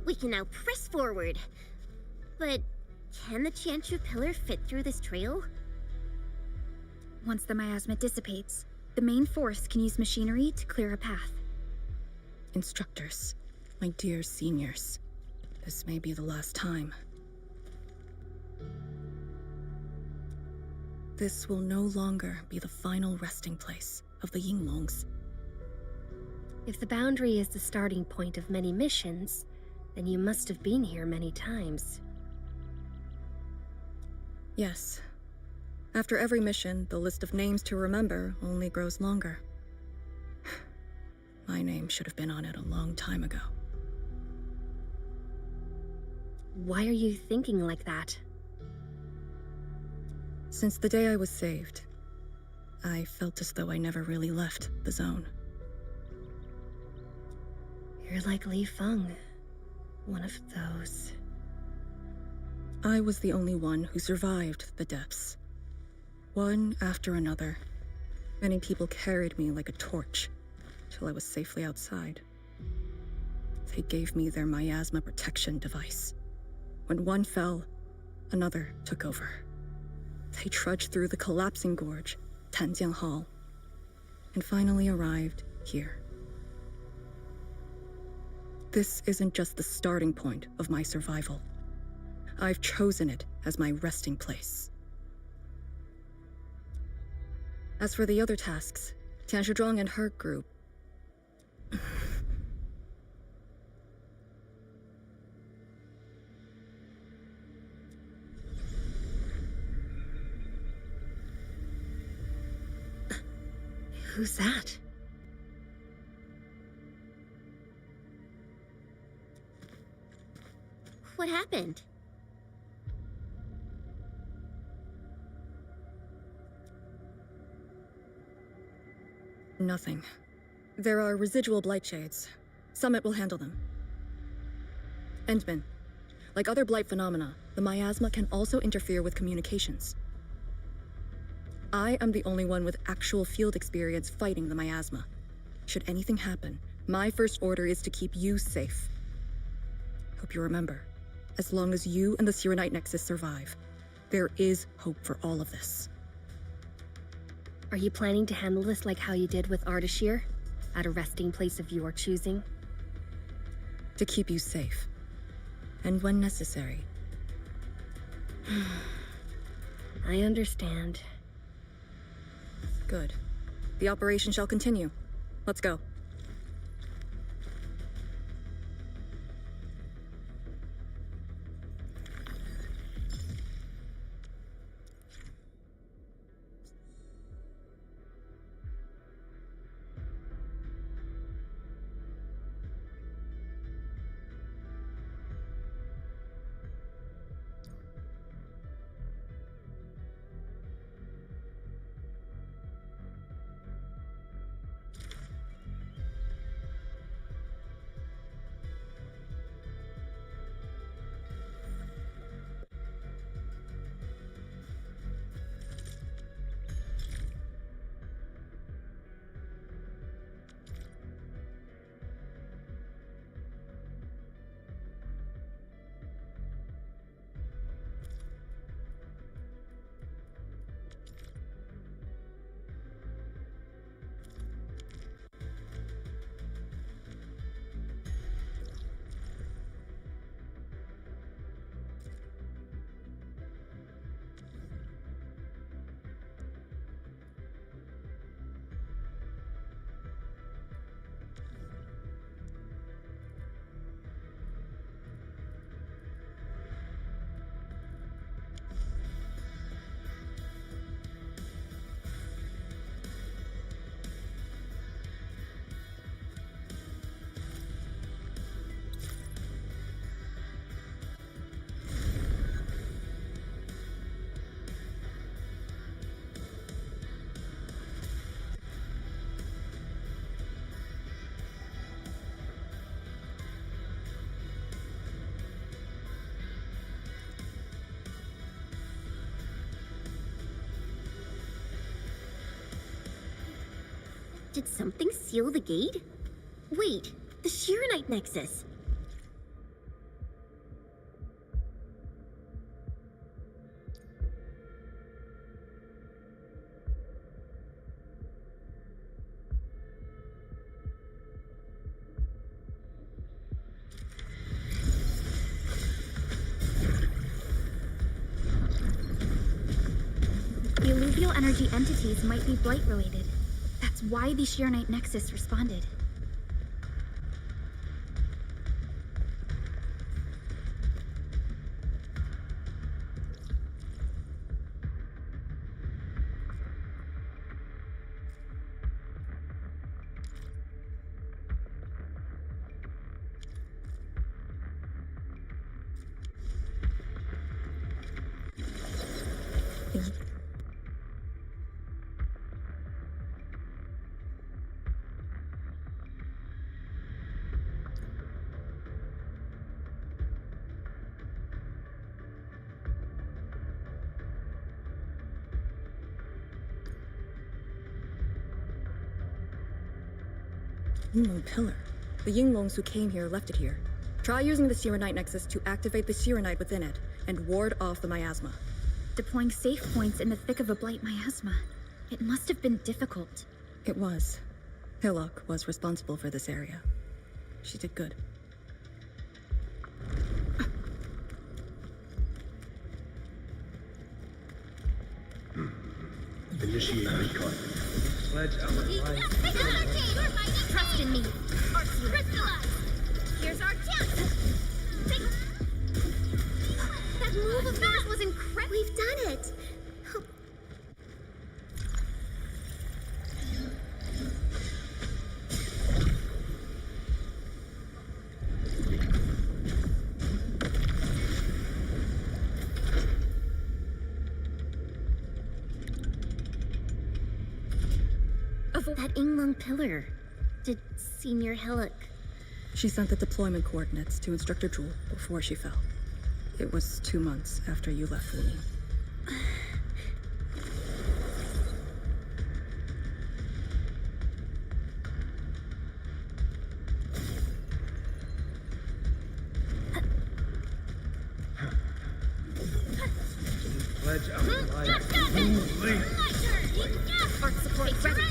We can now press forward. But can the Tianchu pillar fit through this trail? Once the miasma dissipates, the main force can use machinery to clear a path. Instructors, my dear seniors, this may be the last time. This will no longer be the final resting place of the Yinglongs. If the boundary is the starting point of many missions, then you must have been here many times. Yes. After every mission, the list of names to remember only grows longer. My name should have been on it a long time ago. Why are you thinking like that? Since the day I was saved, I felt as though I never really left the zone. You're like Li Feng. One of those. I was the only one who survived the depths. One after another. Many people carried me like a torch till I was safely outside. They gave me their miasma protection device. When one fell, another took over. They trudged through the collapsing gorge, Tanjian Hall, and finally arrived here. This isn't just the starting point of my survival. I've chosen it as my resting place. As for the other tasks, Tian Shizhuang and her group... Who's that? What happened? Nothing. There are residual blight shades. Summit will handle them. Endman. Like other blight phenomena, the miasma can also interfere with communications. I am the only one with actual field experience fighting the miasma. Should anything happen, my first order is to keep you safe. Hope you remember. As long as you and the Sirenite Nexus survive, there is hope for all of this. Are you planning to handle this like how you did with Ardashir? At a resting place of your choosing? To keep you safe. And when necessary. I understand. Good. The operation shall continue. Let's go. Did something seal the gate? Wait, the Shiranite Nexus. The alluvial energy entities might be blight related. That's why the Shiranite Nexus responded. Yinglong pillar. The Yinglongs who came here left it here. Try using the Shiranite Nexus to activate the Shiranite within it and ward off the miasma. Deploying safe points in the thick of a blight miasma. It must have been difficult. It was. Hillock was responsible for this area. She did good. Initiate recon. Pledge our life. Trust in me. Crystallize. Here's our chance. That move of yours was incredible. We've done it. That Yinglong pillar. Did Senior Hillock... She sent the deployment coordinates to Instructor Jewel before she fell. It was 2 months after you left Wuling. Pledge our life. Art support ready.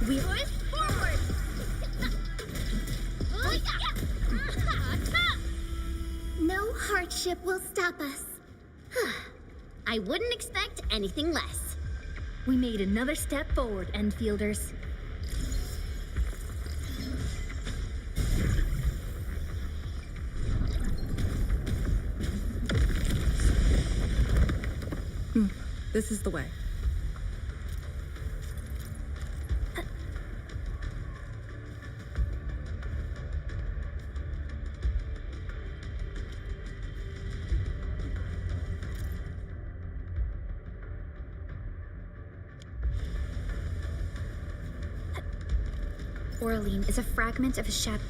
We push forward. No hardship will stop us. I wouldn't expect anything less. We made another step forward, Enfielders. This is the way. Oraline is a fragment of a shadow.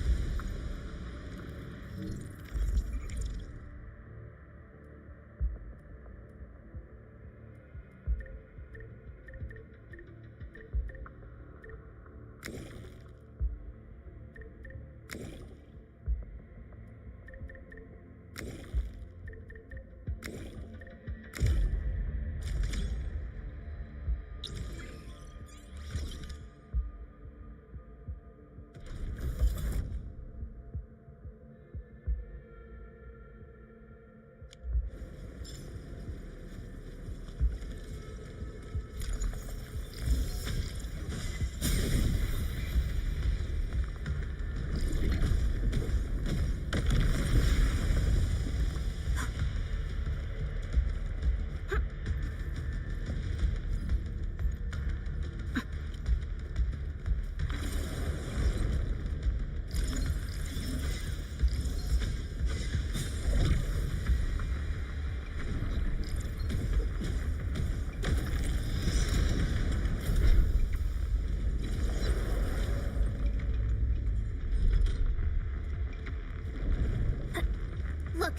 Look,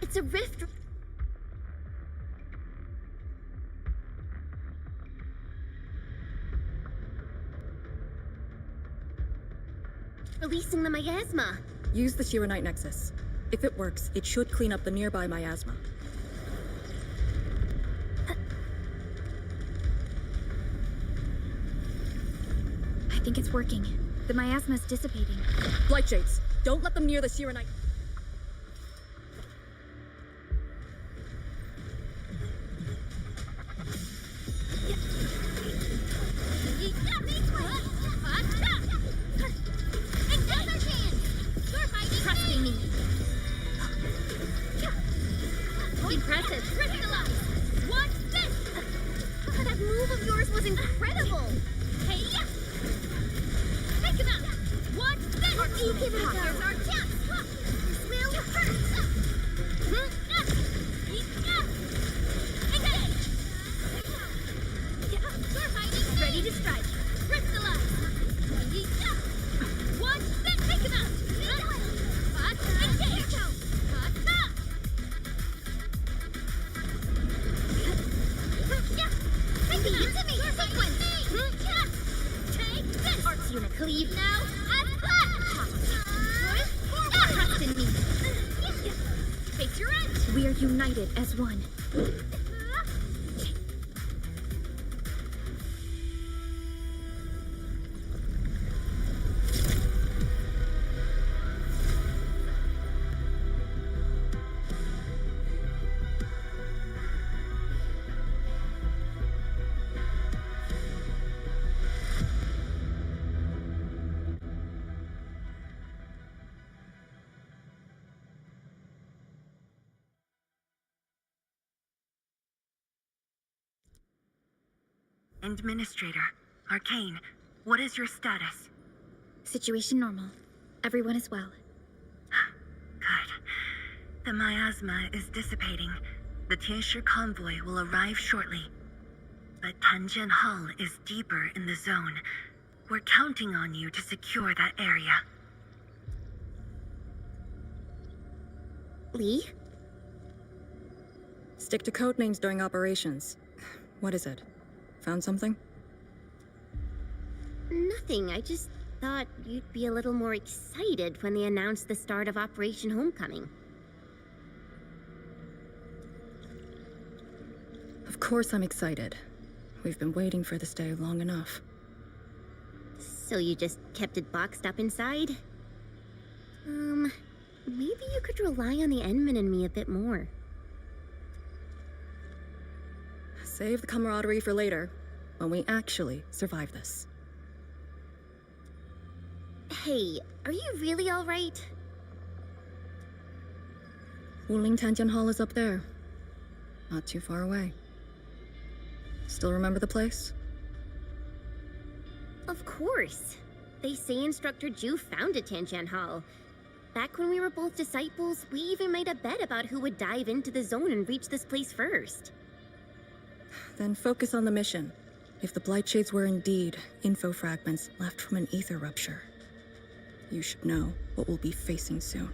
it's a rift. releasing the miasma. Use the Shiranite Nexus. If it works, it should clean up the nearby miasma. I think it's working. The miasma's dissipating. Blightshades, don't let them near the Shiranite. Trusting me. Impressive. What's this? That move of yours was incredible. Hey, yeah. Take him out. What's this? You give it a go. Here's our chance. This will hurt. Engage. Ready to strike. Crystallize. What's this? Take him out. Engage. Art's unit cleave now. Trust in me. Face your end. We are united as one. Administrator, Arcane, what is your status? Situation normal. Everyone is well. Good. The miasma is dissipating. The Tianshi convoy will arrive shortly. But Tanjian Hall is deeper in the zone. We're counting on you to secure that area. Lee? Stick to codenames during operations. What is it? Found something? Nothing. I just thought you'd be a little more excited when they announced the start of Operation Homecoming. Of course I'm excited. We've been waiting for this day long enough. So you just kept it boxed up inside? Maybe you could rely on the Endman and me a bit more. Save the camaraderie for later, when we actually survive this. Hey, are you really alright? Wuling Tanjian Hall is up there. Not too far away. Still remember the place? Of course. They say Instructor Ju founded Tanjian Hall. Back when we were both disciples, we even made a bet about who would dive into the zone and reach this place first. Then focus on the mission. If the Blightshades were indeed info fragments left from an ether rupture, you should know what we'll be facing soon.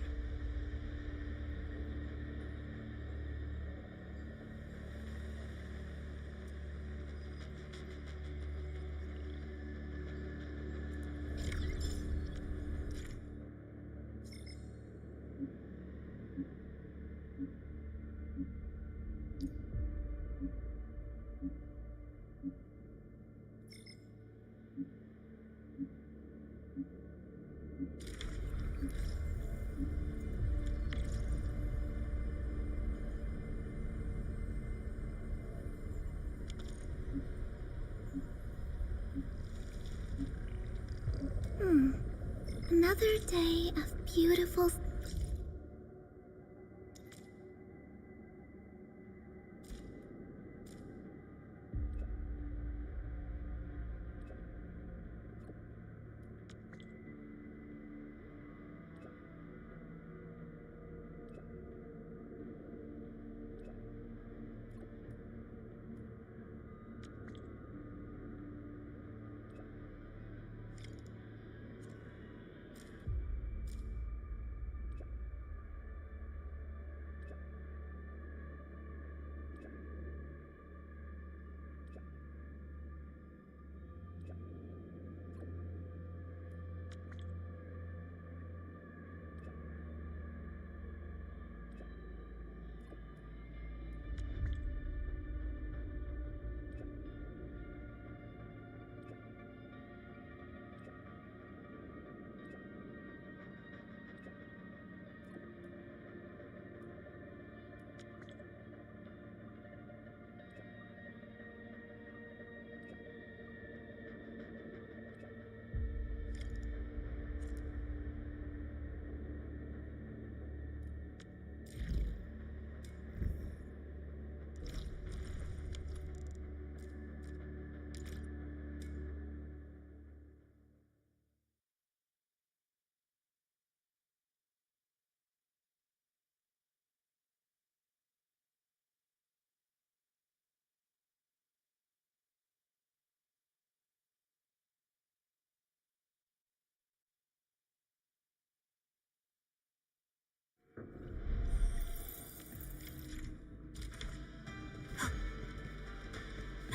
Another day of beautiful...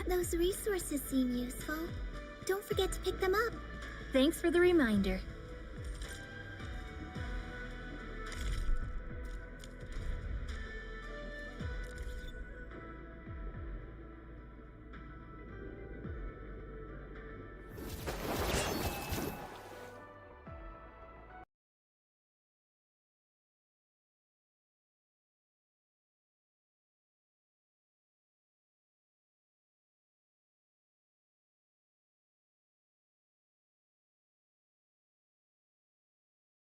Those resources seem useful. Don't forget to pick them up. Thanks for the reminder.